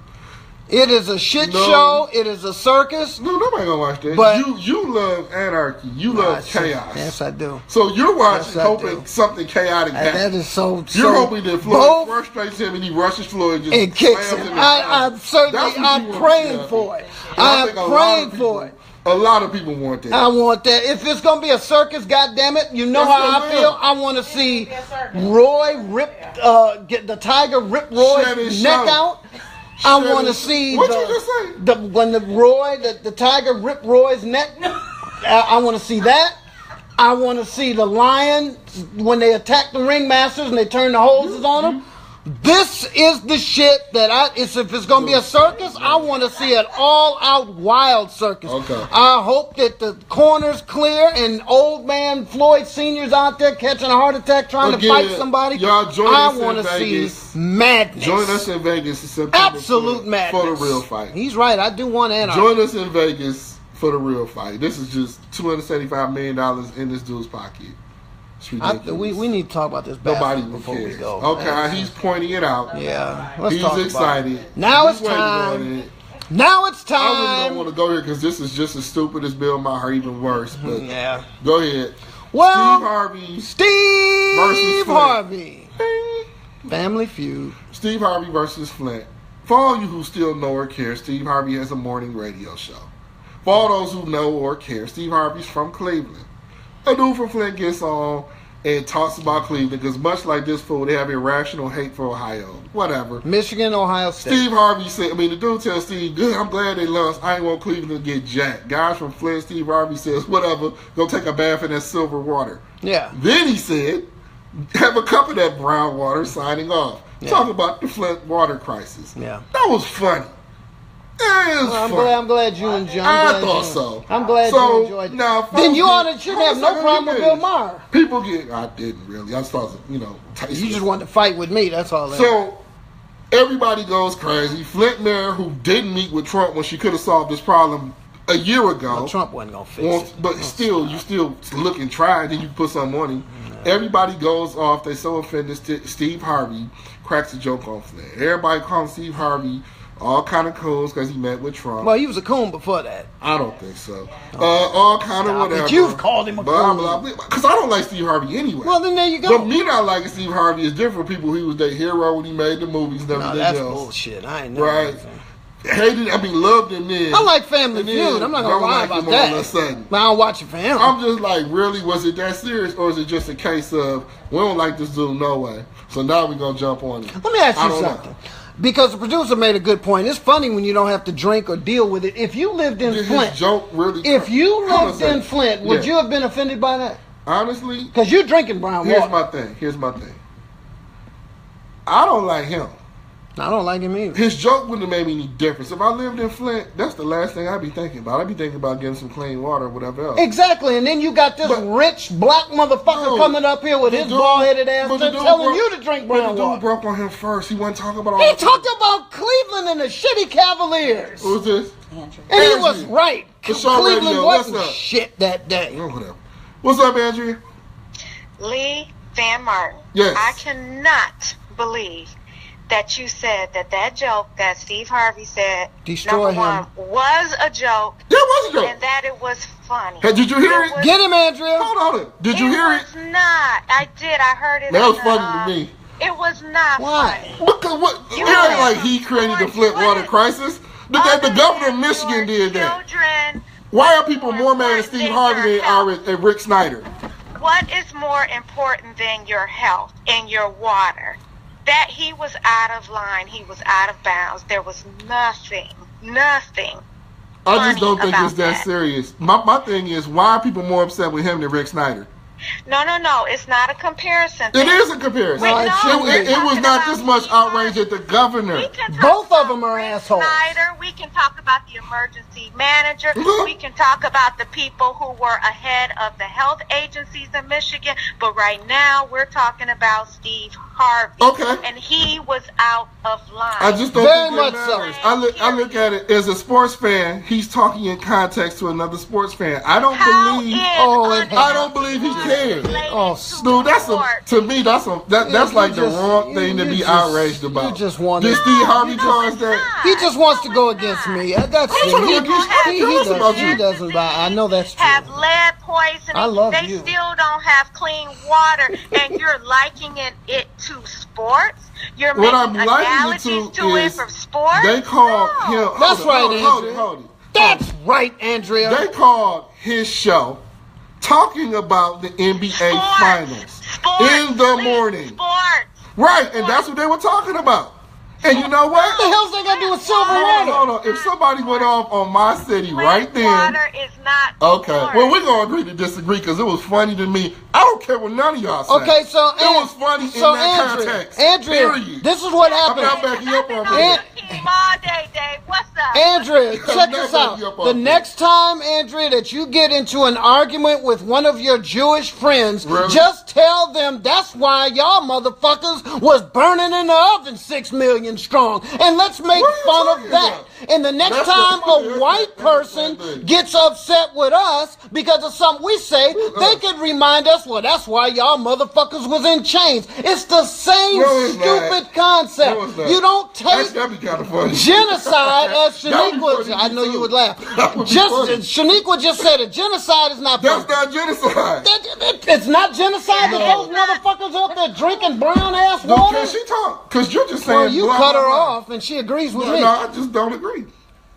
It is a shit show. It is a circus. No, nobody gonna watch that. But you love anarchy. You love chaos. Yes, I do. So you're watching, hoping something chaotic happens. That is so. You're hoping that Floyd frustrates him and he rushes Floyd and kicks him. I'm praying for it. I'm praying for it. A lot of people want that. I want that. If it's gonna be a circus, goddammit, you know how I feel. I want to see Roy get the tiger rip Roy's neck out. I want to see what you just say? When the tiger ripped Roy's neck. I want to see that. I want to see the lion when they attack the ringmasters and they turn the hoses on them. This is the shit that if it's going to be a circus, I want to see an all-out wild circus. Okay. I hope that the corner's clear and old man Floyd Sr.'s out there catching a heart attack trying to fight somebody. Y'all join us in Vegas. I want to see madness. Join us in Vegas in September. Absolute madness. For the real fight. He's right. I do want anarchy. Join us in Vegas for the real fight. This is just $275 million in this dude's pocket. We need to talk about this nobody before cares. we go. Okay, he's pointing it out. Yeah, he's excited. Now it's time. Now it's time. I really don't want to go here because this is just as stupid as Bill Maher, even worse. But yeah, go ahead. Well, Steve versus Harvey. Family Feud. Steve Harvey versus Flint. For all you who still know or care, Steve Harvey has a morning radio show. For all those who know or care, Steve Harvey's from Cleveland. A dude from Flint gets on and talks about Cleveland because much like this fool, they have irrational hate for Ohio. Whatever. Michigan, Ohio State. Steve Harvey said, the dude tells Steve, good, I'm glad they lost. I ain't want Cleveland to get jacked. Guys from Flint, Steve Harvey says, whatever, go take a bath in that silver water. Yeah. Then he said, have a cup of that brown water, signing off. Yeah. Talking about the Flint water crisis. Yeah. That was funny. I'm glad you enjoyed it. I thought so. I'm glad you enjoyed it. Now, then you shouldn't have no problem with Bill Maher. I didn't really. I just thought, you just wanted to fight with me. That's all. So everybody goes crazy. Flint Mayor, who didn't meet with Trump when she could have solved this problem a year ago. Well, Trump wasn't gonna fix it. But still, you still look and try. Then you put something on him. No. Everybody goes off. They're so offended. Steve Harvey cracks a joke on Flint. Everybody calls Steve Harvey all kind of coons because he met with Trump. Well, he was a coon before that. I don't think so. All kind of whatever. But you've called him a coon. Because I don't like Steve Harvey anyway. Well, then there you go. But me not liking Steve Harvey is different. People, he was their hero when he made the movies and everything else. That's bullshit. I ain't know. Right. Loved him then. I like Family Feud. I'm not going to lie about that. But I don't watch it for him. I'm just like, really? Was it that serious? Or is it just a case of, we don't like this dude, no way. So now we're going to jump on him. Let me ask you something. Because the producer made a good point. It's funny when you don't have to drink or deal with it. If you lived in Flint, would you have been offended by that? Honestly, because you're drinking brown water. Here's my thing. I don't like him. I don't like him either. His joke wouldn't have made me any difference. If I lived in Flint, that's the last thing I'd be thinking about. I'd be thinking about getting some clean water or whatever else. Exactly. And then you got this rich black motherfucker coming up here with his bald-headed ass telling you to drink brown water. The dude broke on him first. He wasn't talking about all He talked about Cleveland and the shitty Cavaliers. Who's this? Andrew. And he was right. Cleveland wasn't shit that day. Oh, whatever. What's up, Andrea? Lee Van Martin. Yes. I cannot believe that you said that joke that Steve Harvey said, Destroy number one, was a joke. That was a joke. And that it was funny. Hey, did you hear it? Get him, Andrea. Hold on. Did you hear it? It was not. I did. I heard it. That was funny to me. It was not Why? funny. Because what? It ain't like he created the Flint water crisis. The governor of Michigan did that. Why are people more mad at Steve Harvey than Rick Snyder? What is more important than your health and your water? That he was out of line. He was out of bounds. There was nothing. I just don't think it's that serious. My thing is, why are people more upset with him than Rick Snyder? No. It's not a comparison thing. It is a comparison. It was not this much outrage at the governor. Both of them are assholes. Snyder, we can talk about the emergency manager. We can talk about the people who were ahead of the health agencies in Michigan. But right now, we're talking about Steve Harvey. Okay. And he was out of line. I just don't Very think much that matters. so. I look at it as a sports fan. He's talking in context to another sports fan. I don't believe he cares. Oh, dude, that's like the wrong thing to be outraged about. Did Steve Harvey cause that? He just wants to go against me. That's he doesn't buy. I know that's true. Have lead poisoning. I love they you. Still don't have clean water, and you're likening it to sports. You're what I'm making likening analogies to it is from sports. they called him. That's right, Andrea. Hold it. That's right, Andrea. They called his show talking about the NBA Finals in the morning. Right, and that's what they were talking about. And you know what? What the hell's they got to do with silver water? Hold on. If somebody went off on my city right then. Water is not okay. Well, we're going to agree to disagree because it was funny to me. I don't care what none of y'all say. Okay, so it was funny in that context. Andrea, period. This is what happened. I'm not backing up on that. All day, Dave. What's up? Andrea, check this out. The next time, Andrea, that you get into an argument with one of your Jewish friends, just tell them that's why y'all motherfuckers was burning in the oven 6 million strong. And let's make fun of that. And the next time a white person gets upset with us because of something we say, they could remind us, well, that's why y'all motherfuckers was in chains. It's the same stupid concept. You don't take genocide as Shaniqua. I know you would laugh. Shaniqua just said it. Genocide is not. That's not genocide. It's not genocide that those motherfuckers up there drinking brown ass water. Can she talk? Because you're just saying. Well, you cut her off, and she agrees with me. No, I just don't agree.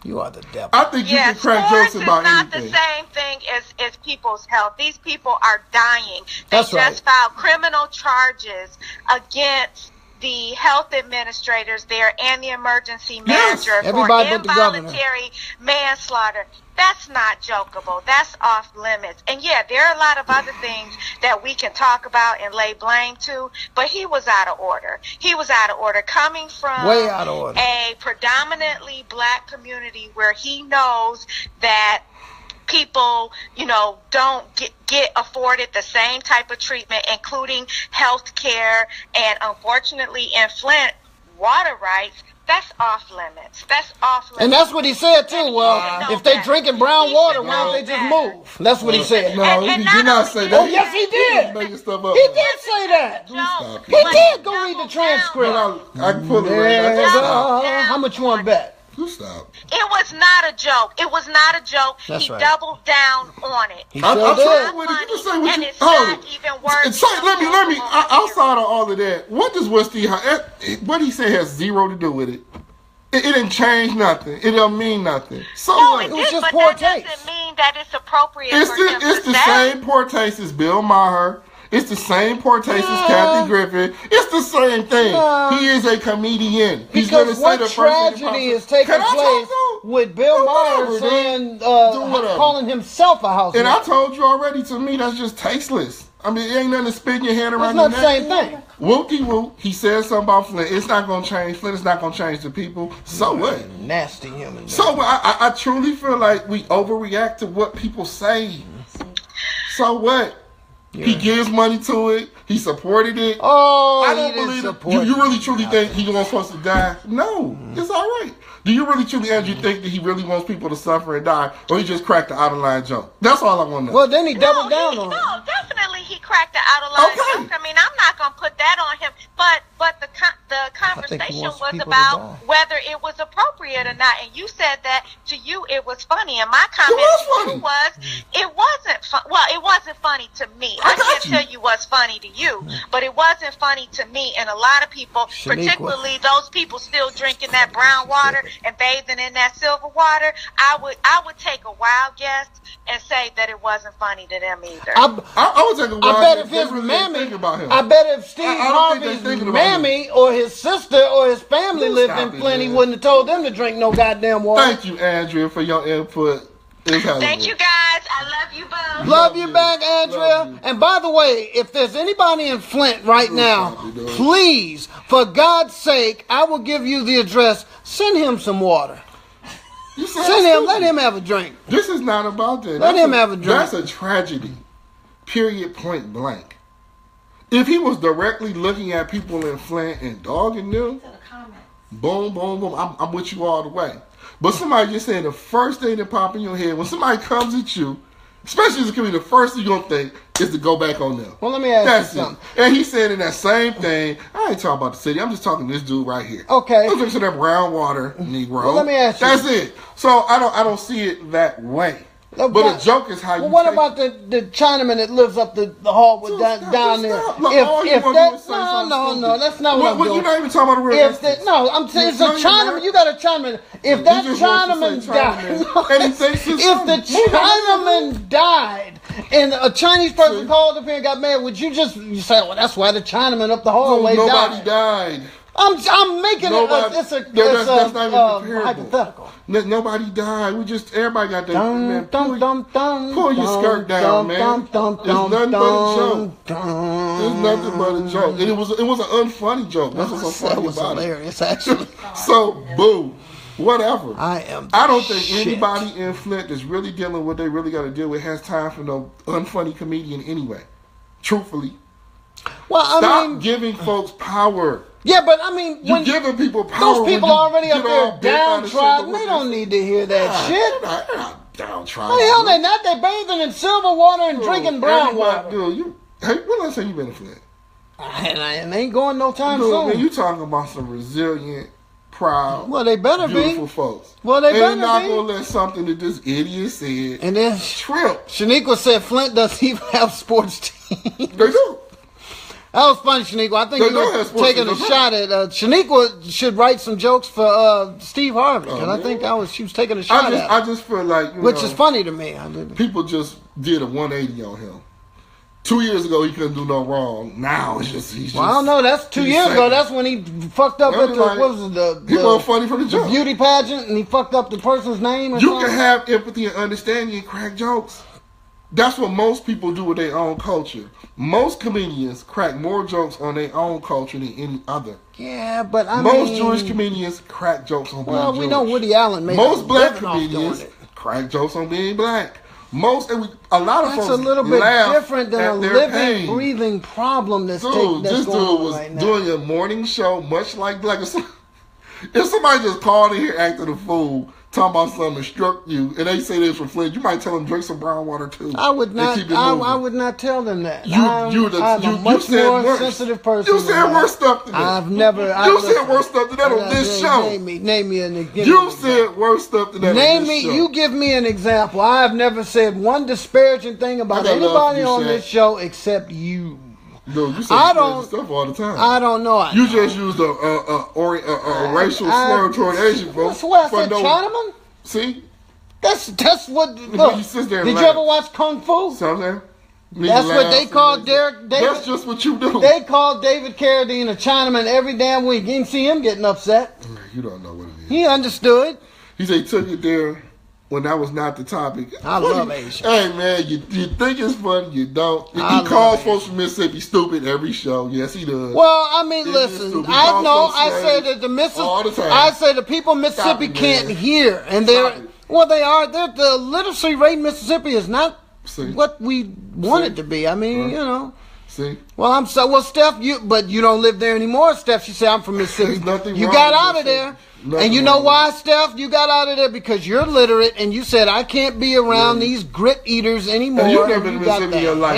You are the devil. I think you can crack jokes about anything. It's not the same thing as people's health. These people are dying. They That's just filed criminal charges against the health administrators there and the emergency manager for involuntary manslaughter. That's not jokeable. That's off limits. And yeah, there are a lot of other things that we can talk about and lay blame to, but he was out of order. He was out of order coming from way out of order. A predominantly black community where he knows that people, don't get afforded the same type of treatment, including health care, and unfortunately in Flint, water rights. That's off limits. And that's what he said too. Well, if they drinking brown water, why don't they just move? That's what he said. No, he did not say that. Oh, yes, he did. Making stuff up. He did say that. He did. Go read the transcript. I can pull it right. How much you want to bet? Stop. It was not a joke. It was not a joke. That's he right. doubled down on it. I'm trying with it. You just say what you. Not even worth. Let me. Outside of all of that, what does what he said has zero to do with it? It didn't change nothing. It don't mean nothing. So no, what? It was just but poor that taste. Doesn't mean that it's appropriate. It's the same poor taste as Bill Maher. It's the same poor taste as Kathy Griffin. It's the same thing. He is a comedian. He's because what tragedy is taking place with Bill Maher saying, calling himself a house. And I told you already, to me, that's just tasteless. I mean, it ain't nothing to spin your hand around. It's not the same thing. Whoop-de-whoop. He said something about Flint. It's not going to change Flint. It's not going to change the people. So what? Nasty human. So I truly feel like we overreact to what people say. So what? Yeah. He gives money to it. He supported it. Oh, I don't believe it. You really truly think he was supposed to die? No, it's all right. Do you really truly, Andrew, think that he really wants people to suffer and die, or he just cracked the out of line joke? That's all I want to know. Well, then he doubled down on it. No, definitely he cracked the out of line joke. I mean, I'm not gonna put that on him, but the conversation was about whether it was appropriate or not, and you said that to you it was funny, and my comment to you was it wasn't well, it wasn't funny to me. I can't tell you what's funny to you, but it wasn't funny to me, and a lot of people, particularly those people still drinking that brown water and bathing in that silver water, I would take a wild guess and say that it wasn't funny to them either. I would take a wild I bet guess. if his mammy, about him. I bet if Steve Harvey's mammy or his sister or his family lived in Flint, he wouldn't have told them to drink no goddamn water. Thank you, Andrea, for your input. Thank you, guys. I love you both. Love you back, Andrea. And by the way, if there's anybody in Flint right now, please, for God's sake, I will give you the address. Send him some water. Send him. Let him have a drink. This is not about that. Let him have a drink. That's a tragedy. Period. Point blank. If he was directly looking at people in Flint and dogging them, boom, boom, boom, I'm with you all the way. But somebody just saying the first thing that pop in your head when somebody comes at you, especially as a comedian, the first thing you're going to think is to go back on them. Well, let me ask you something. And he's saying in that same thing, I ain't talking about the city. I'm just talking to this dude right here. Okay. I'm drinking that brown water, Negro. Well, let me ask you. That's it. So I don't see it that way. But a joke is how you. Well, what about the Chinaman that lives up the hall with down there? If that no, that's not what I'm doing. You're not even talking about a real instance. No, I'm saying it's a Chinaman. You got a Chinaman. If that Chinaman died, if the Chinaman died, and a Chinese person called up here and got mad, would you say, well, that's why the Chinaman up the hallway died? Nobody died. I'm making it's a hypothetical. Nobody died. Everybody got that. Pull your skirt down, man. It's nothing but a joke. It's nothing but a joke. And it was an unfunny joke. That's what's so funny about it. Hilarious, actually. So, boo. Whatever. I don't think anybody in Flint that's really dealing with what they really got to deal with has time for no unfunny comedian anyway. Truthfully. Well, Stop giving folks power. Yeah, but I mean, you're giving people power. Those people already up there downtrodden. They don't need to hear that shit. They're not downtrodden. The hell, they're not. They're bathing in silver water and drinking brown water. Dude, when last time you been in Flint? And ain't going no time soon. Man, you talking about some resilient, proud, they better beautiful folks. Well, they better be. They're not going to let something that this idiot said and then trip. Shaniqua said Flint doesn't even have sports teams. They do. That was funny, Shaniqua. I think you were taking a shot at Shaniqua should write some jokes for Steve Harvey, and I think she was taking a shot at. I just feel like which is funny to me. People just did a 180 on him. 2 years ago, he couldn't do no wrong. Now it's just I don't know. That's 2 years ago. That's when he fucked up at he wasn't funny for the joke. Beauty pageant, and he fucked up the person's name. You can have empathy and understanding and crack jokes. That's what most people do with their own culture. Most comedians crack more jokes on their own culture than any other. Yeah, but most Jewish comedians crack jokes on being Jewish. Well, we know Woody Allen made most black comedians crack jokes on being black. A lot of that's folks a little bit different than a living, pain. Breathing problem that's this going dude was right doing a morning show much like black. If somebody just called in here acting a fool, talking about something and struck you, and they say this from Flint, you might tell them drink some brown water too. I would not. I would not tell them that. I'm a much more sensitive person. You said worse stuff than that. I've never. You said worse stuff than that on this show. Name me an example. You said worse stuff than that. Name me. You give me an example. I have never said one disparaging thing about anybody on this show except you. No, you say stuff all the time. I don't know. You just used a racial slur toward Asian folks. That's what I said, Chinaman. See? That's what. Look, did you ever watch Kung Fu? Something. That's what they call David. That's just what you do. They call David Carradine a Chinaman every damn week. You didn't see him getting upset. You don't know what it is. He understood. He said he took it there when that was not the topic. I love Asia. Hey, man, you think it's funny, you don't. He calls folks from Mississippi stupid every show. Yes, he does. Well, I mean, listen, I know I say that I say the people in Mississippi can't hear. And they are. The literacy rate in Mississippi is not what we want it to be. I mean, you know. See? Well, Steph, but you don't live there anymore, Steph. She said, I'm from Mississippi. You got out of there. And you know why, Steph? You got out of there because you're literate, and you said, I can't be around these grit eaters anymore. Have you never been to Mississippi in your life?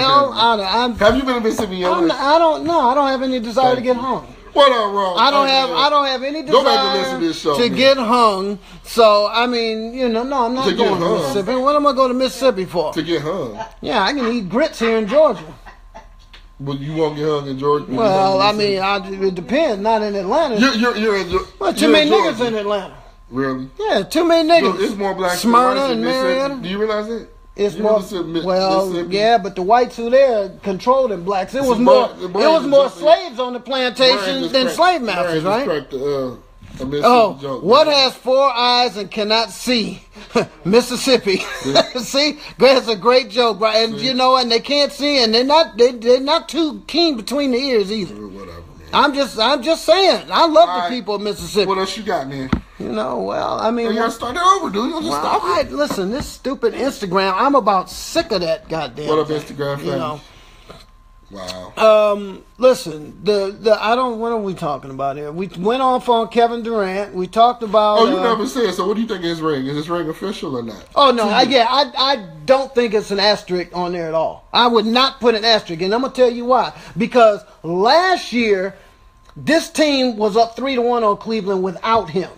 Have you been to Mississippi in your life? I don't know. I don't have any desire to get home. What up, wrong? I don't have any desire to get hung. So I mean, no, I'm not going to Mississippi. What am I going to Mississippi for? To get hung. Yeah, I can eat grits here in Georgia. But you won't get hung in Georgia. Well, I mean, it depends. Not in Atlanta. You're in Georgia. Well, too many niggas in Atlanta. Really? Yeah, too many niggas. It's more black Smyrna and Marietta. Do you realize that? It's more. Well, yeah, but the whites who there controlled them blacks. It was more slaves on the plantation than slave masters, right? What has 4 eyes and cannot see? Mississippi. See, that's a great joke, right? And and they can't see, and they're not too keen between the ears either. Whatever. Man. I'm just saying. I love the people of Mississippi. What else you got, man? Well, I mean... You gotta start it over, dude. You don't just stop it. Listen, this stupid Instagram, I'm about sick of that goddamn What up, Instagram family? Wow. Listen, what are we talking about here? We went off on Kevin Durant. We talked about... Oh, you never said. So what do you think of his ring? Is his ring official or not? Oh, no. I don't think it's an asterisk on there at all. I would not put an asterisk. And I'm going to tell you why. Because last year, this team was up 3-1 on Cleveland without him.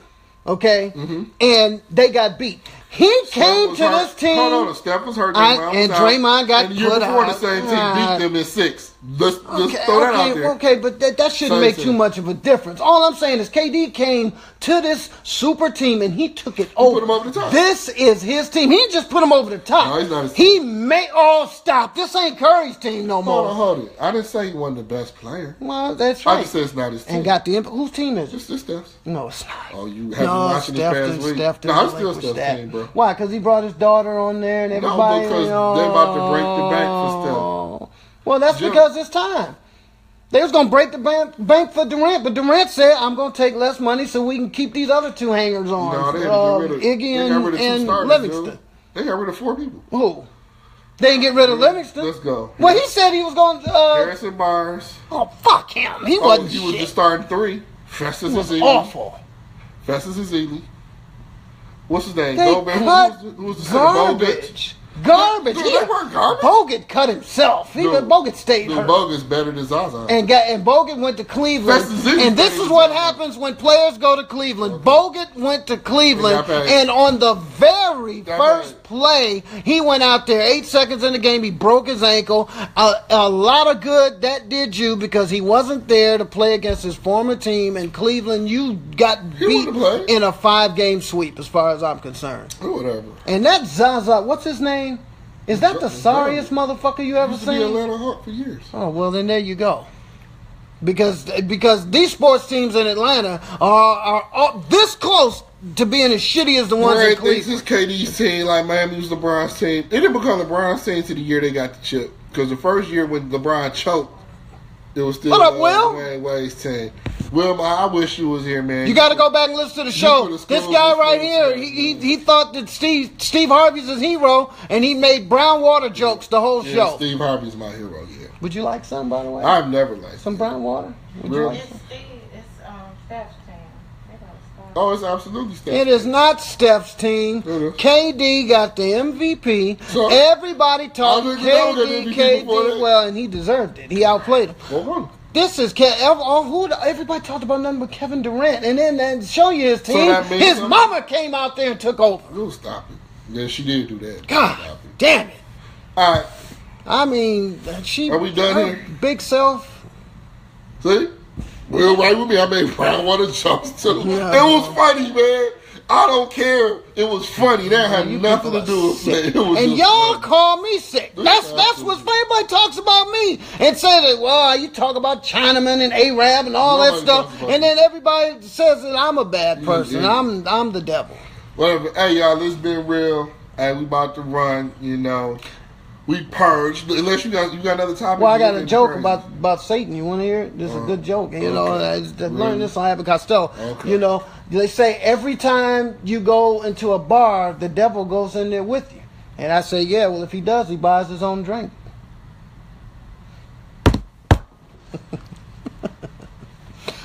Okay? Mm-hmm. And they got beat. He came to this team. Hold on, Steph was hurt. And Draymond got put out. And the year before, the same team beat them in 6. Just throw that out there. Okay, but that shouldn't make too much of a difference. All I'm saying is KD came to this super team and he took it over. Put him over the top. This is his team. He didn't just put him over the top. No, he's not his team. Stop. This ain't Curry's team no more. Hold it. I didn't say he wasn't the best player. Well, that's right. I just said it's not his team. And got the whose team is it? It's Steph's. No, it's not. Oh, you haven't watched this past week? No, it's still Steph's team, bro. Why? Because he brought his daughter on there and everybody... No, because they're about to break the bank for Steph. Well, that's because it's time. They was going to break the bank for Durant, but Durant said, I'm going to take less money so we can keep these other 2 hangers on. No, they got rid of Iggy and Livingston. Dude. They got rid of 4 people. Who? They didn't get rid of Livingston? Let's go. Well, he said he was going to... Harrison Barnes. Oh, fuck him. He wasn't He was just starting 3. Festus was awful. Festus Ezeli. What's his name? Who was the garbage. Garbage. Dude, they weren't garbage. Bogut cut himself. Bogut stayed hurt. Bogut's better than Zaza. And Bogut went to Cleveland. And this is what happens when players go to Cleveland. Okay. Bogut went to Cleveland, and on the very first play, he went out there 8 seconds in the game. He broke his ankle. A lot of good that did you because he wasn't there to play against his former team. In Cleveland, you got beat in a 5-game sweep, as far as I'm concerned. Whatever. And that Zaza, what's his name? Is that the sorriest motherfucker you ever seen? He used to be Atlanta Hawk for years. Oh, well, then there you go. Because these sports teams in Atlanta are this close to being as shitty as the ones in Cleveland. This is KD's team, like Miami was LeBron's team. It didn't become LeBron's team to the year they got the chip. Because the first year when LeBron choked, it was still Wayne Wade's team. Will, I wish you was here, man. You got to go back and listen to the show. This guy right here, he thought that Steve Harvey's his hero, and he made brown water jokes the whole show. Steve Harvey's my hero, yeah. Would you like some, by the way? I've never liked some brown water. Would you like some? It's Steph's team. Oh, it's absolutely Steph's. It is not Steph's team. KD got the MVP. So, everybody talked KD. Well, and he deserved it. He outplayed him. Well, this is everybody talked about nothing but Kevin Durant, and then show you his team. His mama came out there and took over. Oh, stop it! Yeah, she did do that. God damn it! All right. I mean, Are we done here? Big self. See, well, right with me. I made brown water jokes too. Yeah. It was funny, man. I don't care. It was funny. That had nothing to do with it. And y'all call me sick. That's what everybody talks about me and say that. Well, you talk about Chinaman and Arab and all that stuff, and then everybody says that I'm a bad person. Yeah. I'm the devil. Whatever. Hey, y'all, it's been real. Hey, we about to run. We purged. Unless you got another topic. Well, I got a joke about Satan. You want to hear it? This is a good joke. I learned this on Abbott Costello. Okay. They say every time you go into a bar, the devil goes in there with you. And I say, yeah, well, if he does, he buys his own drink.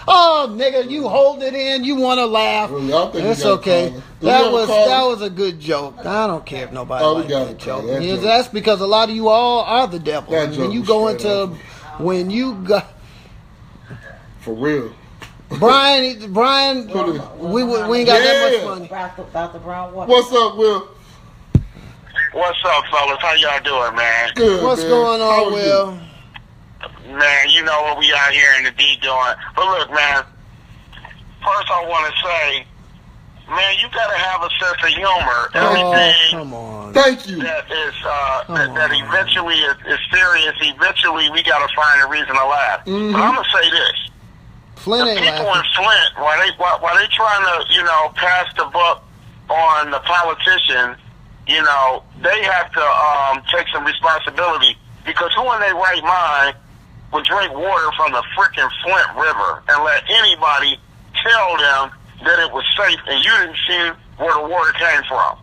Oh, nigga, you hold it in. You want to laugh. Well, it's okay. That was a good joke. I don't care if nobody likes that joke. That's because a lot of you all are the devil. When you go into... For real. Brian, we ain't got that much money. About the brown water. What's up, Will? What's up, fellas? How y'all doing, man? Good, What's man. going on, Will? Man, you know what we out here in the D doing. But look, man, first I want to say, man, you got to have a sense of humor. Everything come on. Thank you. that is that eventually is serious. Eventually, we got to find a reason to laugh. Mm-hmm. But I'm gonna say this: Flint the ain't people laughing. in Flint, while they trying to, pass the buck on the politicians, they have to take some responsibility, because who in their right mind would drink water from the freaking Flint River and let anybody tell them that it was safe and you didn't see where the water came from?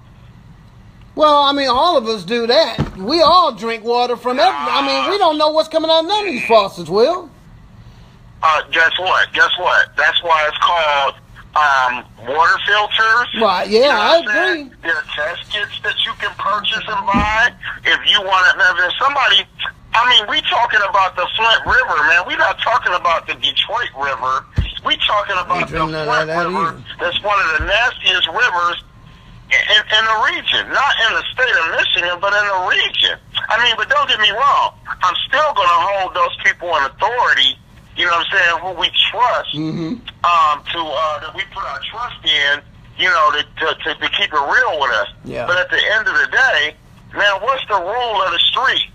Well, I mean, all of us do that. We all drink water from we don't know what's coming out of none of these faucets, Will. Guess what? That's why it's called water filters. Right, yeah, I agree. There are test kits that you can purchase and buy if you want it. Now, there's somebody, we talking about the Flint River, man. We're not talking about the Detroit River. We talking about the Flint River. That's one of the nastiest rivers in the region. Not in the state of Michigan, but in the region. But don't get me wrong. I'm still going to hold those people in authority, you know what I'm saying, who we trust, that we put our trust in, to keep it real with us. Yeah. But at the end of the day, man, what's the rule of the street?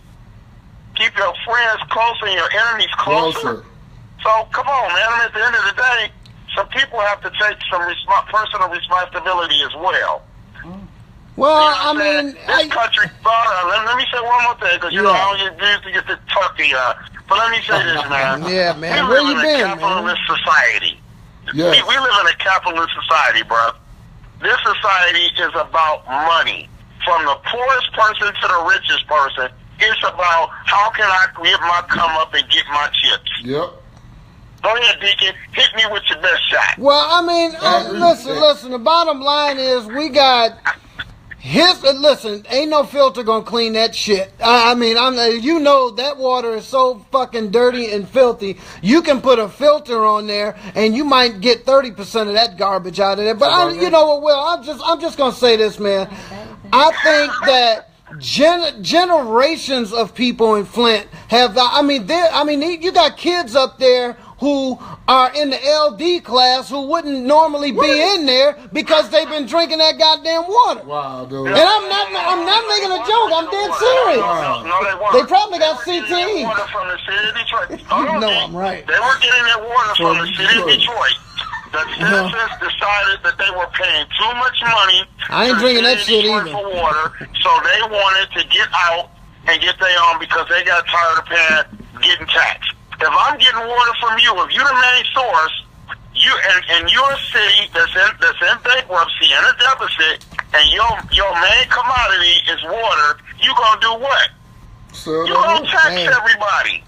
Keep your friends closer and your enemies closer. So, come on, man. At the end of the day, some people have to take some personal responsibility as well. Well, this country, let me say one more thing, because, I don't usually get to talk to you. But let me say this, man. Yeah, man. We Where live you in been, a capitalist man? society. Yes. We live in a capitalist society, bro. This society is about money. From the poorest person to the richest person, it's about how can I get my come up and get my chips. Yep. Go ahead, Deacon. Hit me with your best shot. Well, listen. The bottom line is we got listen. Ain't no filter gonna clean that shit. That water is so fucking dirty and filthy. You can put a filter on there, and you might get 30% of that garbage out of there. But you know what, Will? I'm just gonna say this, man. I think that generations of people in Flint have. You got kids up there who are in the LD class who wouldn't normally be in there because they've been drinking that goddamn water. Wow, dude. And I'm not making a joke. I'm dead serious. No, they probably got CTE. Water from the city of Detroit. No, I'm right. They were getting their water from the city of Detroit. The citizens decided that they were paying too much money. I ain't drinking that shit either. For water, so they wanted to get out and get their own because they got tired of getting taxed. If I'm getting water from you, if you're the main source, and you're a city that's in bankruptcy and a deficit, and your main commodity is water, you gonna do what? So you gonna tax everybody.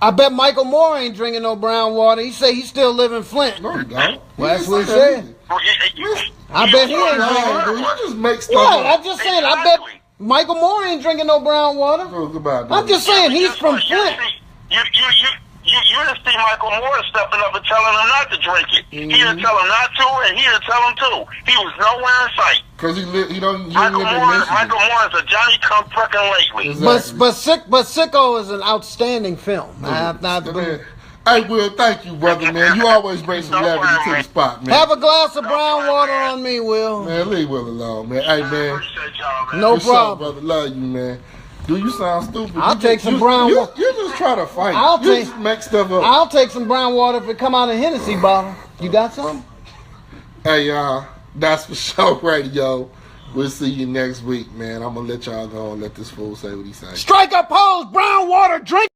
I bet Michael Moore ain't drinking no brown water. He say he still live in Flint. No, he don't. Well, that's what he said. I bet he ain't drinking. You just make stuff What? up. I'm just saying. I bet Michael Moore ain't drinking no brown water. Oh, goodbye, dude. I'm just saying he's from Flint. You didn't see Michael Moore stepping up and telling him not to drink it. Mm-hmm. He didn't tell him not to, and he didn't tell him to. He was nowhere in sight. Because he don't Michael live in Moore Michigan. is a Johnny come fucking lately. Exactly. But Sicko is an outstanding film. Hey, Will, thank you, brother, man. You always bring some levity to the spot, man. Have a glass of brown water on me, Will. Man, leave Will alone, man. Hey, man. Appreciate y'all, man. No For problem. sure, brother. Love you, man. Do you sound stupid? I'll take some brown water. You just try to fight. Just make stuff up. I'll take some brown water if it come out of a Hennessy bottle. You got some? Hey, y'all. That's FSho Radio. We'll see you next week, man. I'm going to let y'all go and let this fool say what he say. Strike a pose, brown water, drink.